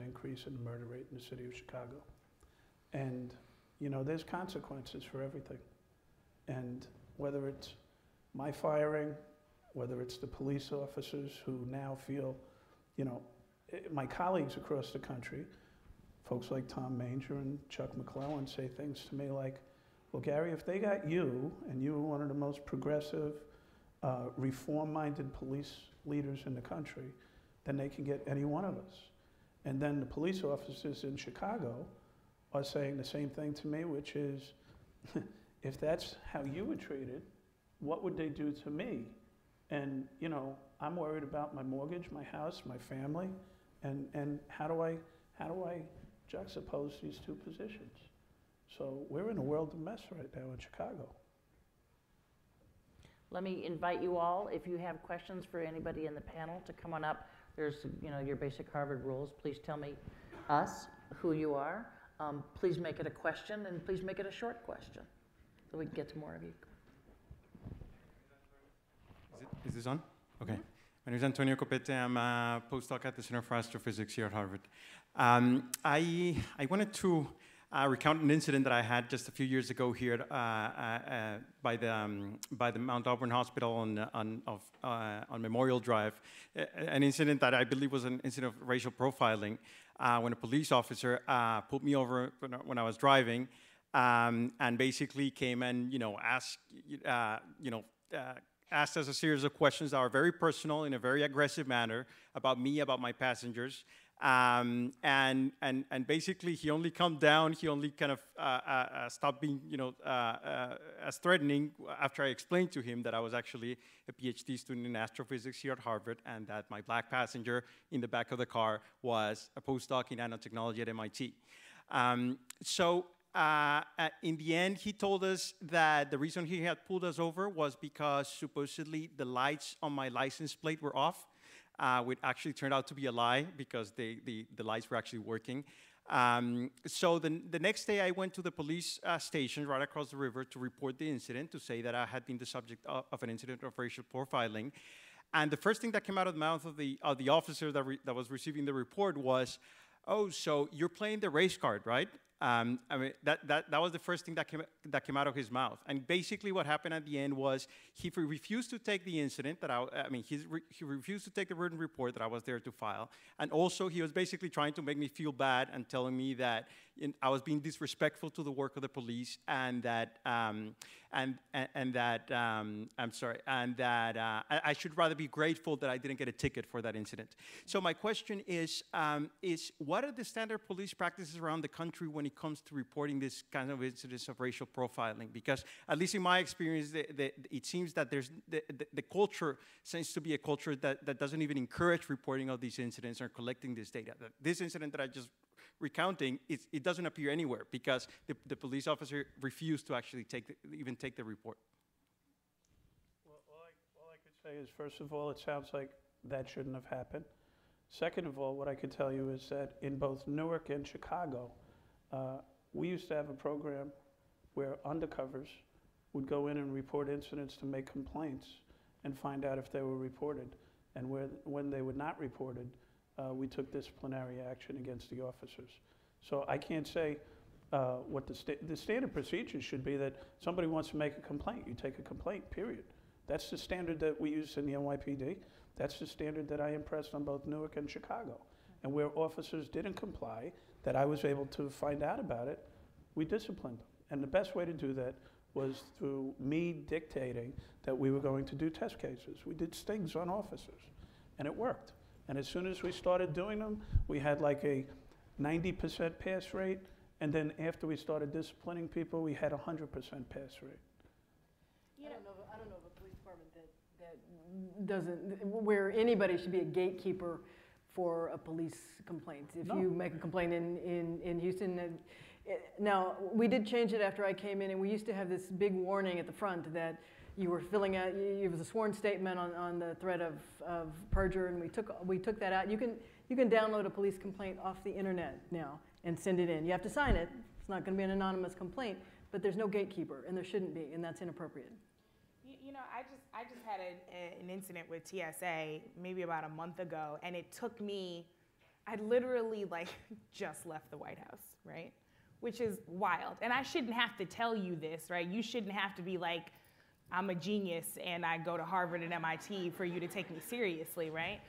increase in the murder rate in the city of Chicago. And you know, there's consequences for everything. And whether it's my firing, whether it's the police officers who now feel, you know, my colleagues across the country, folks like Tom Manger and Chuck McClellan say things to me like, well, Gary, if they got you, and you were one of the most progressive, reform-minded police leaders in the country, then they can get any one of us. And then the police officers in Chicago are saying the same thing to me, which is, if that's how you were treated, what would they do to me? And you know, I'm worried about my mortgage, my house, my family, and how do I juxtapose these two positions? So we're in a world of mess right now in Chicago. Let me invite you all, if you have questions for anybody in the panel, to come on up. There's, you know, your basic Harvard rules. Please tell us who you are. Please make it a question, and please make it a short question, so we can get to more of you. Is this on? Okay. My name is Antonio Copete. I'm a postdoc at the Center for Astrophysics here at Harvard. I wanted to recount an incident that I had just a few years ago here by the Mount Auburn Hospital on Memorial Drive. An incident that I believe was an incident of racial profiling, when a police officer pulled me over when I was driving, and basically came and asked us a series of questions that are very personal in a very aggressive manner about me, about my passengers. And basically, he only calmed down. He only kind of stopped being, as threatening after I explained to him that I was actually a PhD student in astrophysics here at Harvard, and that my black passenger in the back of the car was a postdoc in nanotechnology at MIT. In the end, he told us that the reason he had pulled us over was because supposedly the lights on my license plate were off. Which actually turned out to be a lie, because the lights were actually working. So the next day I went to the police station right across the river to report the incident, to say that I had been the subject of an incident of racial profiling. And the first thing that came out of the mouth of the officer that was receiving the report was, "Oh, so you're playing the race card, right?" I mean, that was the first thing that came out of his mouth. And basically what happened at the end was he refused to take the incident that he refused to take the written report that I was there to file. And also he was basically trying to make me feel bad and telling me that I was being disrespectful to the work of the police, and that I should rather be grateful that I didn't get a ticket for that incident. So my question is what are the standard police practices around the country when it comes to reporting this kind of incidents of racial profiling? Because at least in my experience, it seems that there's the culture seems to be a culture that doesn't even encourage reporting of these incidents or collecting this data. This incident that I just recounting, it doesn't appear anywhere, because the police officer refused to actually even take the report. Well, all I could say is, first of all, it sounds like that shouldn't have happened. Second of all, what I could tell you is that in both Newark and Chicago, we used to have a program where undercovers would go in and report incidents to make complaints and find out if they were reported. And when they were not reported, we took disciplinary action against the officers. So I can't say what the standard procedure should be, that somebody wants to make a complaint, you take a complaint, period. That's the standard that we use in the NYPD. That's the standard that I impressed on both Newark and Chicago. And where officers didn't comply, that I was able to find out about it, we disciplined them. And the best way to do that was through me dictating that we were going to do test cases. We did stings on officers, and it worked. And as soon as we started doing them, we had like a 90% pass rate. And then after we started disciplining people, we had a 100% pass rate. I don't know of a police department that doesn't, where anybody should be a gatekeeper for a police complaint. If No. you make a complaint in Houston, now we did change it after I came in, and we used to have this big warning at the front that you were filling out. It was a sworn statement on the threat of perjury, and we took that out. You can download a police complaint off the internet now and send it in. You have to sign it. It's not going to be an anonymous complaint, but there's no gatekeeper, and there shouldn't be, and that's inappropriate. You know, I just had an incident with TSA maybe about a month ago, and it took me, I literally like just left the White House, right? Which is wild. And I shouldn't have to tell you this, right? You shouldn't have to be like, I'm a genius and I go to Harvard and MIT for you to take me seriously, right?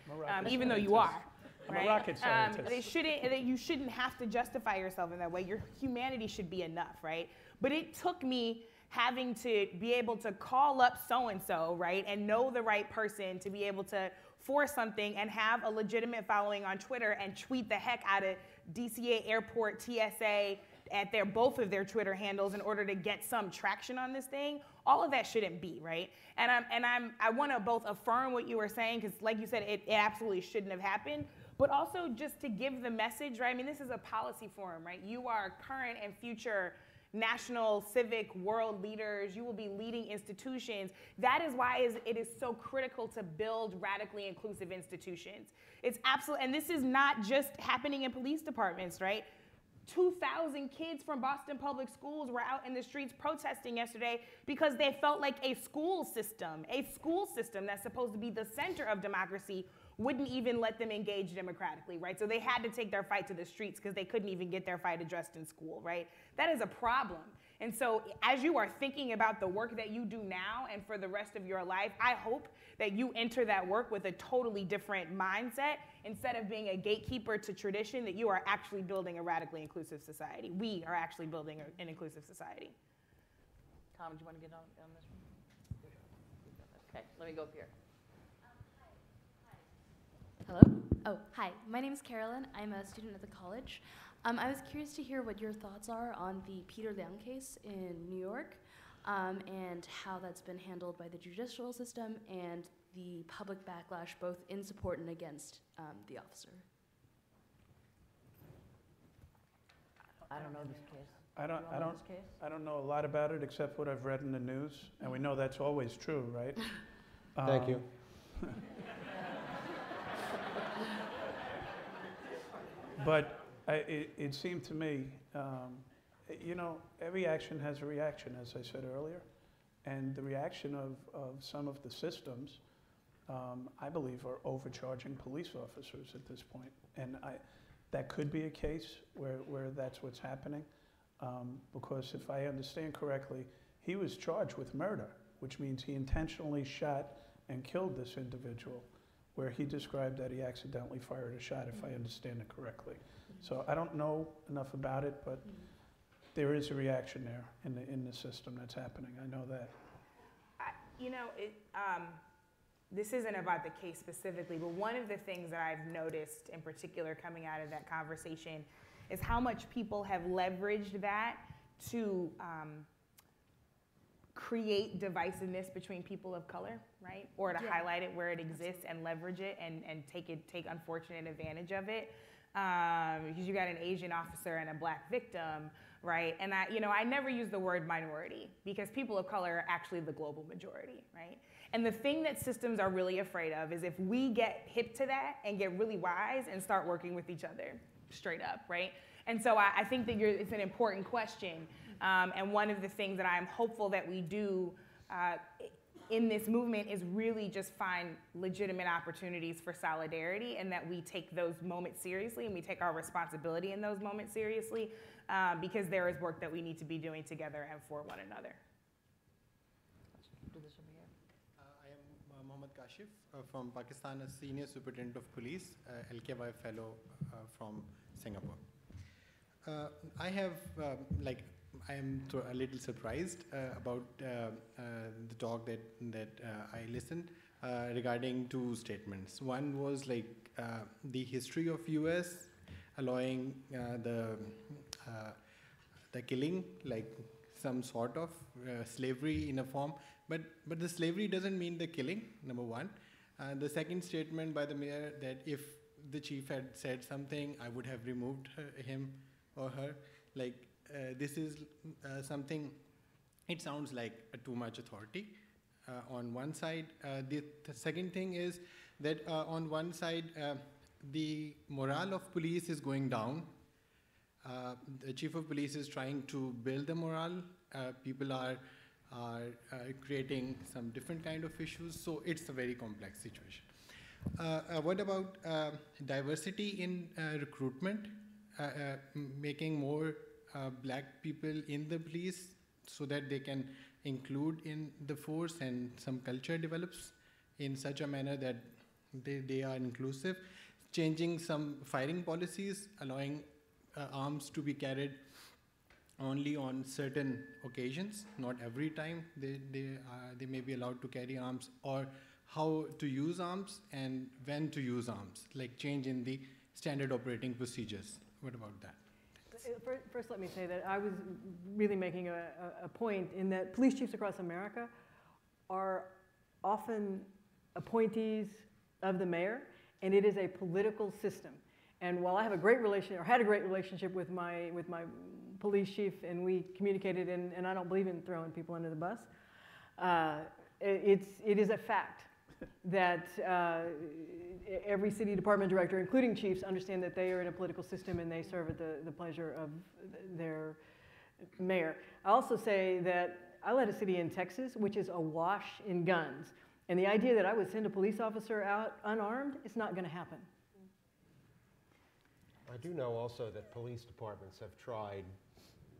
Even though you are. I'm right? a rocket scientist. You shouldn't have to justify yourself in that way. Your humanity should be enough, right? But it took me having to be able to call up so-and-so, right, and know the right person to be able to force something and have a legitimate following on Twitter and tweet the heck out of DCA Airport, TSA, at both of their Twitter handles in order to get some traction on this thing. All of that shouldn't be, right? And I want to both affirm what you were saying, because like you said, it absolutely shouldn't have happened, but also just to give the message, right? I mean, this is a policy forum, right? You are current and future national, civic, world leaders. You will be leading institutions. That is why it is so critical to build radically inclusive institutions. It's absolutely, and this is not just happening in police departments, right? 2,000 kids from Boston Public Schools were out in the streets protesting yesterday because they felt like a school system that's supposed to be the center of democracy wouldn't even let them engage democratically, right? So they had to take their fight to the streets because they couldn't even get their fight addressed in school, right? That is a problem. And so as you are thinking about the work that you do now and for the rest of your life, I hope that you enter that work with a totally different mindset. Instead of being a gatekeeper to tradition, that you are actually building a radically inclusive society. We are actually building an inclusive society. Tom, do you want to get on this one? Okay, let me go up here. Hello? Oh, hi. My name is Carolyn. I'm a student at the college. I was curious to hear what your thoughts are on the Peter Liang case in New York, and how that's been handled by the judicial system and the public backlash, both in support and against the officer. I don't know this case. I don't know a lot about it except what I've read in the news, and we know that's always true, right? Thank you. But it seemed to me, you know, every action has a reaction, as I said earlier. And the reaction of some of the systems, I believe, are overcharging police officers at this point. And that could be a case where that's what's happening. Because if I understand correctly, he was charged with murder, which means he intentionally shot and killed this individual, where he described that he accidentally fired a shot, if I understand it correctly. So I don't know enough about it, but there is a reaction there in the system that's happening. I know that. You know, this isn't about the case specifically, but one of the things that I've noticed in particular coming out of that conversation is how much people have leveraged that to create divisiveness between people of color, right? Or to highlight it where it exists and leverage it and take unfortunate advantage of it. Because you got an Asian officer and a black victim, right? And I never use the word minority because people of color are actually the global majority, right? And the thing that systems are really afraid of is if we get hip to that and get really wise and start working with each other, straight up, right? And so I think that it's an important question. And one of the things that I'm hopeful that we do in this movement is really just find legitimate opportunities for solidarity, and that we take those moments seriously and we take our responsibility in those moments seriously, because there is work that we need to be doing together and for one another. Let's do this over here. I am Mohammad Kashif from Pakistan, a senior superintendent of police, LKY fellow from Singapore. I have I am a little surprised about the talk that I listened regarding two statements. One was the history of US allowing the killing, like some sort of slavery in a form, but the slavery doesn't mean the killing, number one. The second statement by the mayor that if the chief had said something, I would have removed him or her. Like, this is something, it sounds like too much authority on one side. The second thing is that on one side, the morale of police is going down. The chief of police is trying to build the morale. People are creating some different kind of issues, so it's a very complex situation. What about diversity in recruitment, making more black people in the police so that they can include in the force and some culture develops in such a manner that they are inclusive, changing some firing policies, allowing arms to be carried only on certain occasions, not every time they may be allowed to carry arms, or how to use arms and when to use arms, like change in the standard operating procedures. What about that? First, let me say that I was really making a point in that police chiefs across America are often appointees of the mayor, and it is a political system. And while I have a great relationship, or had a great relationship with my police chief, and we communicated, and I don't believe in throwing people under the bus, it is a fact that every city department director, including chiefs, understand that they are in a political system and they serve at the pleasure of their mayor. I also say that I led a city in Texas which is awash in guns. And the idea that I would send a police officer out unarmed is not going to happen. I do know also that police departments have tried,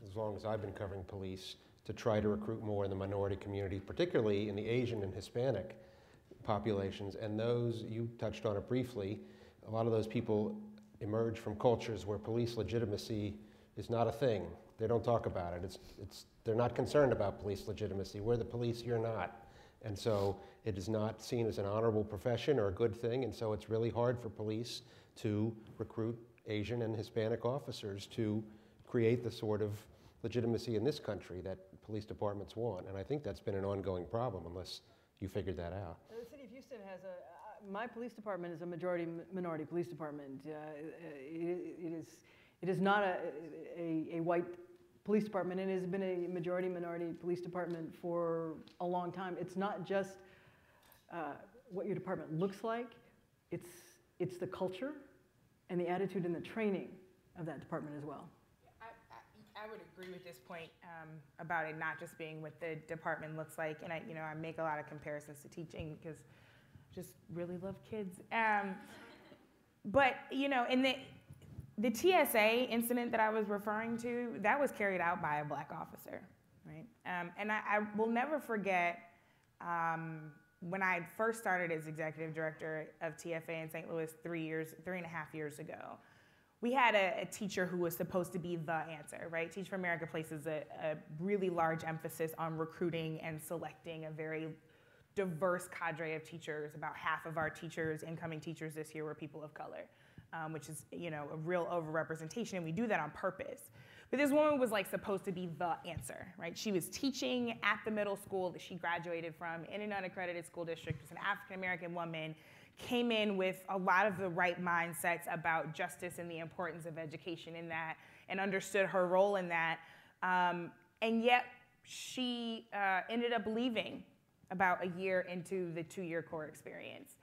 as long as I've been covering police, to try to recruit more in the minority community, particularly in the Asian and Hispanic populations. And those, you touched on it briefly, a lot of those people emerge from cultures where police legitimacy is not a thing. They don't talk about it. They're not concerned about police legitimacy. We're the police, you're not. And so it is not seen as an honorable profession or a good thing, and so it's really hard for police to recruit Asian and Hispanic officers to create the sort of legitimacy in this country that police departments want. And I think that's been an ongoing problem unless you figured that out. The city of Houston has my police department is a majority minority police department. It is not a white police department, and it has been a majority minority police department for a long time. It's not just what your department looks like, it's the culture and the attitude and the training of that department as well. I would agree with this point about it not just being what the department looks like, and I make a lot of comparisons to teaching because I just really love kids. But in the TSA incident that I was referring to, that was carried out by a black officer, right? And I will never forget when I first started as executive director of TFA in St. Louis 3.5 years ago. We had a teacher who was supposed to be the answer, right? Teach for America places a really large emphasis on recruiting and selecting a very diverse cadre of teachers. About half of our teachers, incoming teachers this year, were people of color, which is a real overrepresentation, and we do that on purpose. But this woman was supposed to be the answer, right? She was teaching at the middle school that she graduated from in an unaccredited school district. She was an African-American woman, came in with a lot of the right mindsets about justice and the importance of education in that, and understood her role in that. And yet she ended up leaving about a year into the 2-year core experience.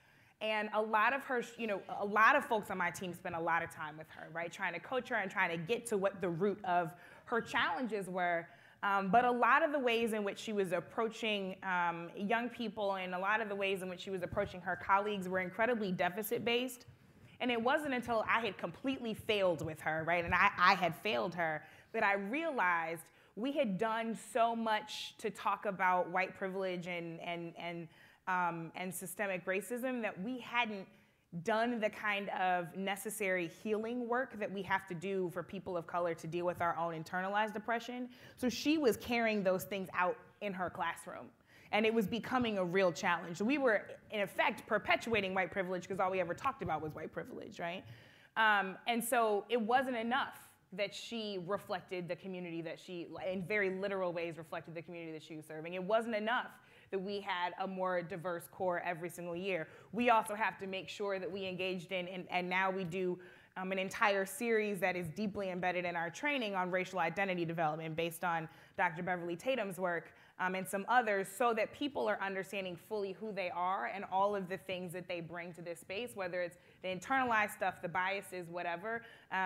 And a lot of her, a lot of folks on my team spent a lot of time with her, right? Trying to coach her and trying to get to what the root of her challenges were. But a lot of the ways in which she was approaching young people and a lot of the ways in which she was approaching her colleagues were incredibly deficit-based. And it wasn't until I had completely failed with her, right, and I had failed her, that I realized we had done so much to talk about white privilege and systemic racism that we hadn't done the kind of necessary healing work that we have to do for people of color to deal with our own internalized oppression. So she was carrying those things out in her classroom, and it was becoming a real challenge. We were, in effect, perpetuating white privilege because all we ever talked about was white privilege, right? And so it wasn't enough that she reflected the community that she, in very literal ways, reflected the community that she was serving. It wasn't enough that we had a more diverse corps every single year. We also have to make sure that we engaged in, and now we do an entire series that is deeply embedded in our training on racial identity development based on Dr. Beverly Tatum's work and some others, so that people are understanding fully who they are and all of the things that they bring to this space, whether it's the internalized stuff, the biases, whatever.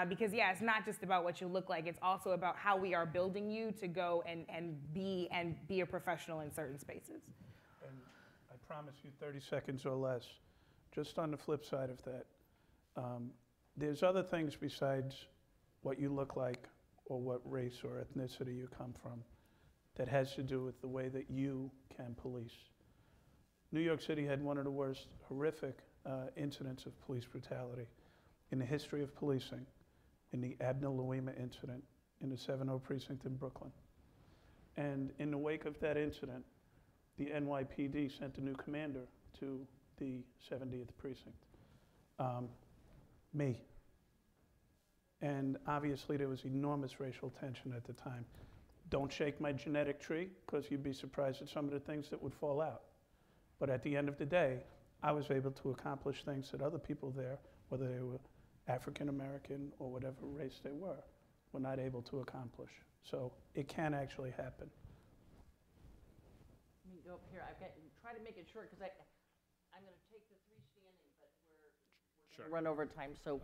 Because yeah, it's not just about what you look like, it's also about how we are building you to go and be a professional in certain spaces. And I promise you 30 seconds or less. Just on the flip side of that, there's other things besides what you look like or what race or ethnicity you come from that has to do with the way that you can police. New York City had one of the worst horrific incidents of police brutality in the history of policing, in the Abner Louima incident in the 7-0 precinct in Brooklyn. And in the wake of that incident, the NYPD sent a new commander to the 70th precinct. Me. And obviously there was enormous racial tension at the time. Don't shake my genetic tree, because you'd be surprised at some of the things that would fall out. But at the end of the day, I was able to accomplish things that other people there, whether they were African American or whatever race they were not able to accomplish. So it can actually happen. Let me go up here. Try to make it short, because I'm going to take the 3 standing, but we're going to run over time. So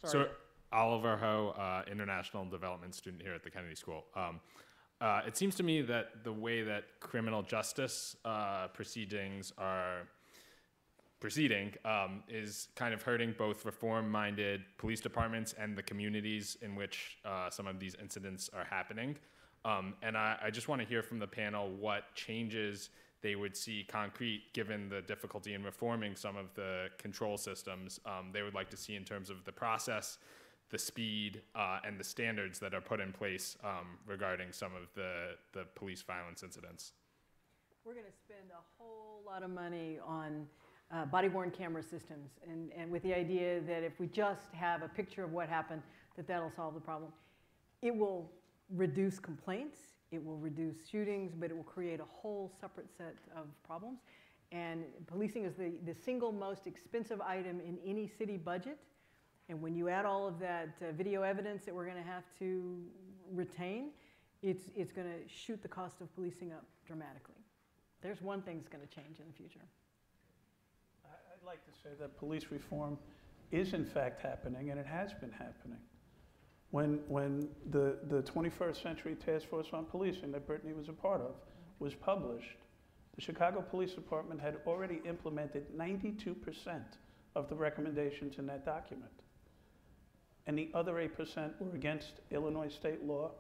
sorry. So Oliver Ho, international development student here at the Kennedy School. It seems to me that the way that criminal justice proceedings are proceeding is kind of hurting both reform-minded police departments and the communities in which some of these incidents are happening. And I just want to hear from the panel what changes they would see concrete, given the difficulty in reforming some of the control systems they would like to see in terms of the process, the speed, and the standards that are put in place regarding some of the police violence incidents. We're going to spend a whole lot of money on body-worn camera systems, and with the idea that if we just have a picture of what happened, that'll solve the problem. It will reduce complaints, it will reduce shootings, but it will create a whole separate set of problems. And policing is the single most expensive item in any city budget. And when you add all of that video evidence that we're going to have to retain, it's going to shoot the cost of policing up dramatically. There's one thing that's going to change in the future. I'd like to say that police reform is in fact happening, and it has been happening. When the 21st Century Task Force on Policing that Brittany was a part of was published, the Chicago Police Department had already implemented 92% of the recommendations in that document. And the other 8% were against Illinois state law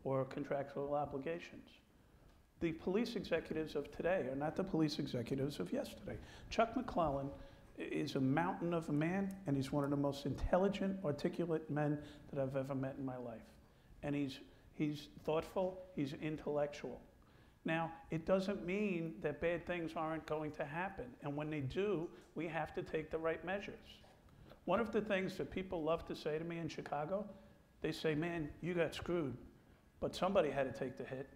or contractual obligations. The police executives of today are not the police executives of yesterday. Chuck McClellan is a mountain of a man, and he's one of the most intelligent, articulate men that I've ever met in my life. And he's thoughtful, he's intellectual. Now, it doesn't mean that bad things aren't going to happen, and when they do, we have to take the right measures. One of the things that people love to say to me in Chicago, they say, man, you got screwed, but somebody had to take the hit.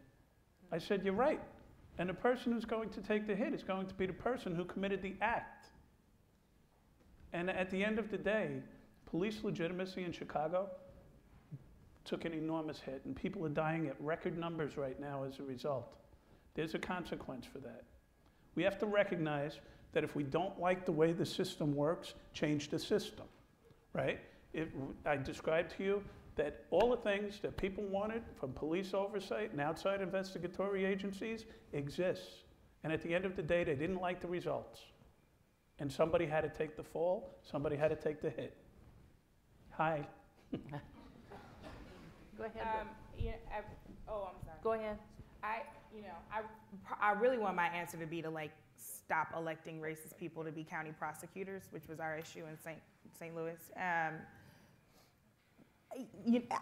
I said, you're right. And the person who's going to take the hit is going to be the person who committed the act. And at the end of the day, police legitimacy in Chicago took an enormous hit, and people are dying at record numbers right now as a result. There's a consequence for that. We have to recognize that if we don't like the way the system works, change the system, right? I described to you that all the things that people wanted from police oversight and outside investigatory agencies exists. And at the end of the day, they didn't like the results. And somebody had to take the fall, somebody had to take the hit. Hi. Go ahead. I'm sorry. Go ahead. I really want my answer to be to stop electing racist people to be county prosecutors, which was our issue in St. Louis. I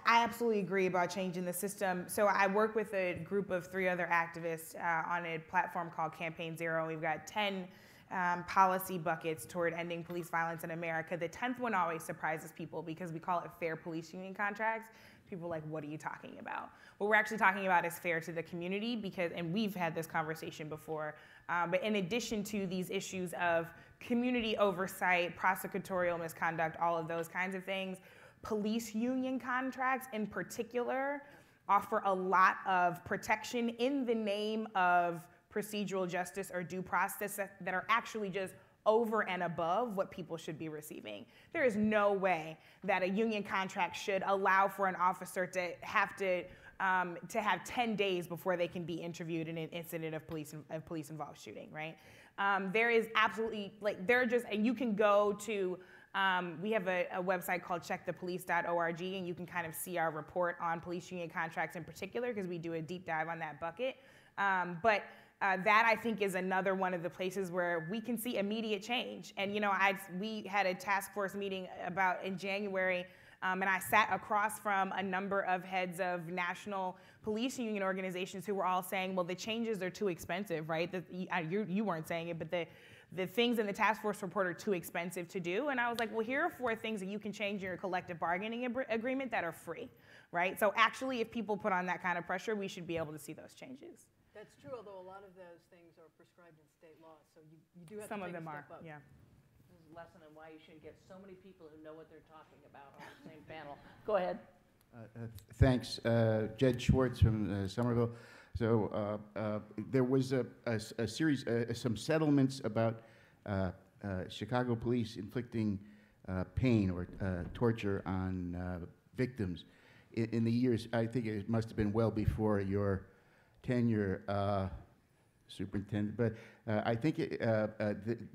absolutely agree about changing the system. So I work with a group of 3 other activists on a platform called Campaign Zero. We've got 10 policy buckets toward ending police violence in America. The 10th one always surprises people because we call it fair police union contracts. People are like, what are you talking about? What we're actually talking about is fair to the community because, and we've had this conversation before, But in addition to these issues of community oversight, prosecutorial misconduct, all of those kinds of things, police union contracts in particular offer a lot of protection in the name of procedural justice or due process that are actually just over and above what people should be receiving. There is no way that a union contract should allow for an officer to have 10 days before they can be interviewed in an incident of police involved shooting, right? There is absolutely, like, and you can go to, we have a website called checkthepolice.org, and you can kind of see our report on police union contracts in particular, because we do a deep dive on that bucket. But that, I think, is another one of the places where we can see immediate change. And, you know, we had a task force meeting in January, and I sat across from a number of heads of national police union organizations who were all saying, well, the changes are too expensive, right? You weren't saying it, but the things in the task force report are too expensive to do. And I was like, well, here are 4 things that you can change in your collective bargaining agreement that are free, right? So actually, if people put on that kind of pressure, we should be able to see those changes. That's true, although a lot of those things are prescribed in state law, so you do have Some to of take them a are, step up. yeah. This is a lesson on why you shouldn't get so many people who know what they're talking about on the same panel. Go ahead. Thanks. Jed Schwartz from Somerville. So there was a series, some settlements about Chicago police inflicting pain or torture on victims in the years, I think it must have been well before your tenure, Superintendent, but I think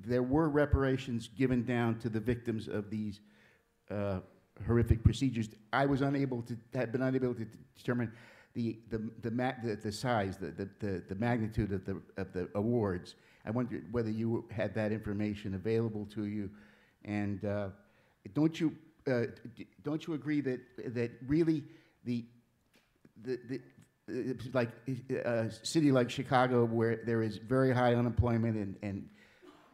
there were reparations given down to the victims of these horrific procedures. I was have been unable to determine the size, the magnitude of the awards. I wondered whether you had that information available to you, and don't you agree that really like a city like Chicago, where there is very high unemployment and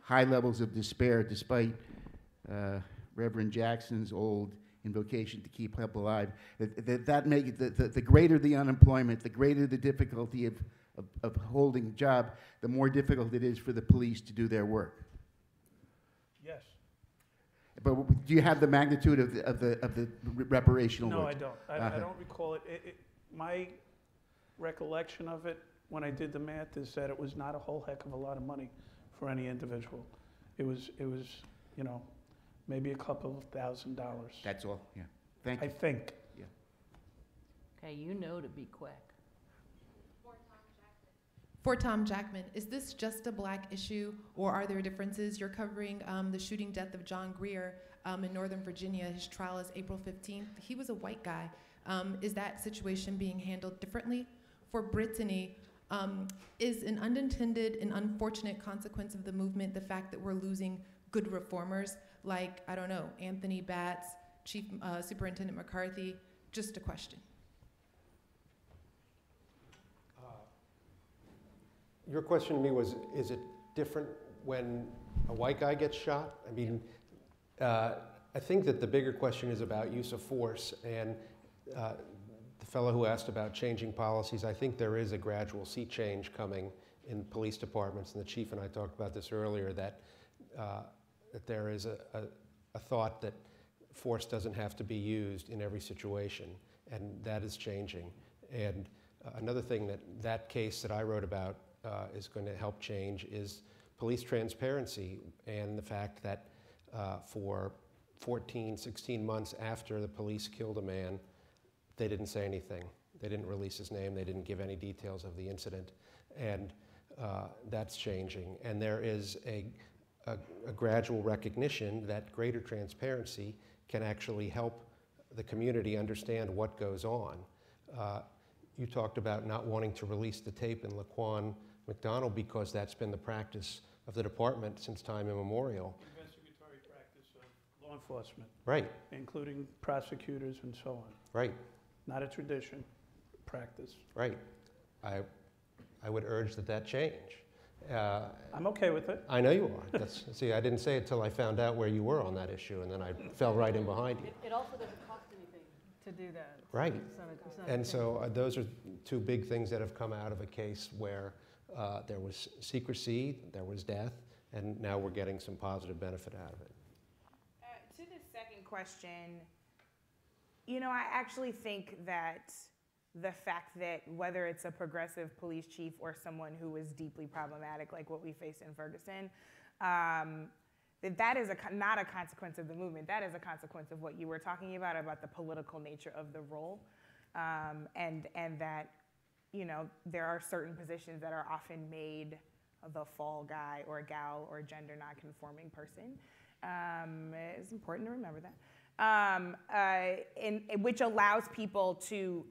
high levels of despair, despite Reverend Jackson's old invocation to keep help alive, that make it the greater the unemployment, the greater the difficulty of holding a job, the more difficult it is for the police to do their work. Yes. But do you have the magnitude of the reparational No, work? I don't. I don't recall it. My recollection of it, when I did the math, is that it was not a whole heck of a lot of money for any individual. It was, you know, maybe a couple of $1,000. That's all. Yeah. Thank you. I think. Yeah. Okay, you know to be quick. For Tom Jackman, is this just a Black issue, or are there differences? You're covering the shooting death of John Greer in Northern Virginia. His trial is April 15th. He was a white guy. Is that situation being handled differently? For Brittany, is an unintended and unfortunate consequence of the movement the fact that we're losing good reformers like, I don't know, Anthony Batts, Chief Superintendent McCarthy? Just a question. Your question to me was, is it different when a white guy gets shot? I mean, I think that the bigger question is about use of force, and the fellow who asked about changing policies, I think there is a gradual sea change coming in police departments, and the chief and I talked about this earlier, that there is a thought that force doesn't have to be used in every situation, and that is changing. And another thing that case that I wrote about is going to help change is police transparency, and the fact that for 14, 16 months after the police killed a man, they didn't say anything. They didn't release his name. They didn't give any details of the incident. And that's changing. And there is a gradual recognition that greater transparency can actually help the community understand what goes on. You talked about not wanting to release the tape in Laquan McDonald because that's been the practice of the department since time immemorial. Investigatory practice of law enforcement. Right. Including prosecutors and so on. Right. Not a tradition, practice. Right. I would urge that change. I'm okay with it. I know you are. See, I didn't say it till I found out where you were on that issue, and then I fell right in behind you. It also doesn't cost anything to do that. Right. It's not And so those are two big things that have come out of a case where There was secrecy, there was death, and now we're getting some positive benefit out of it. To the second question, you know, I actually think that the fact that whether it's a progressive police chief or someone who is deeply problematic like what we faced in Ferguson, that is not a consequence of the movement. That is a consequence of what you were talking about the political nature of the role, and that, you know, there are certain positions that are often made the fall guy or gal or gender non-conforming person. It's important to remember that. Which allows people to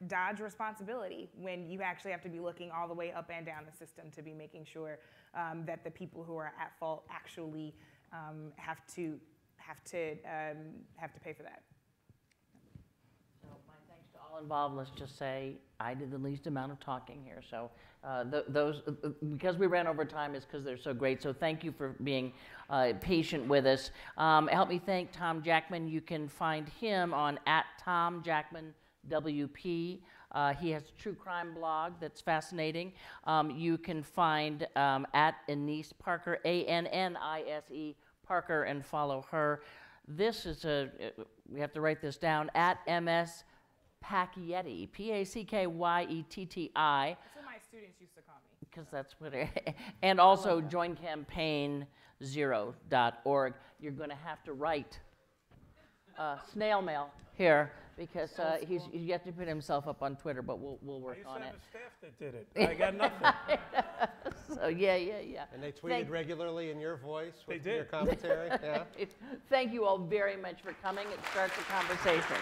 dodge responsibility when you actually have to be looking all the way up and down the system to be making sure that the people who are at fault actually have to pay for that. So my thanks to all involved. Let's just say I did the least amount of talking here. So because we ran over time is because they're so great. So thank you for being patient with us. Help me thank Tom Jackman. You can find him on @TomJackmanWP. He has a true crime blog that's fascinating. You can find @Annise Parker, ANNISE Parker, and follow her. This is we have to write this down, @MS Packyetti, PACKYETTI. That's what my students used to call me. Because that's what and also joincampaign0.org. You're going to have to write snail mail here because he's yet to put himself up on Twitter, but we'll work on it. I used to have a staff that did it. I got nothing. So yeah. And they tweeted regularly in your voice with They did. your commentary. Yeah. Thank you all very much for coming. It starts a conversation.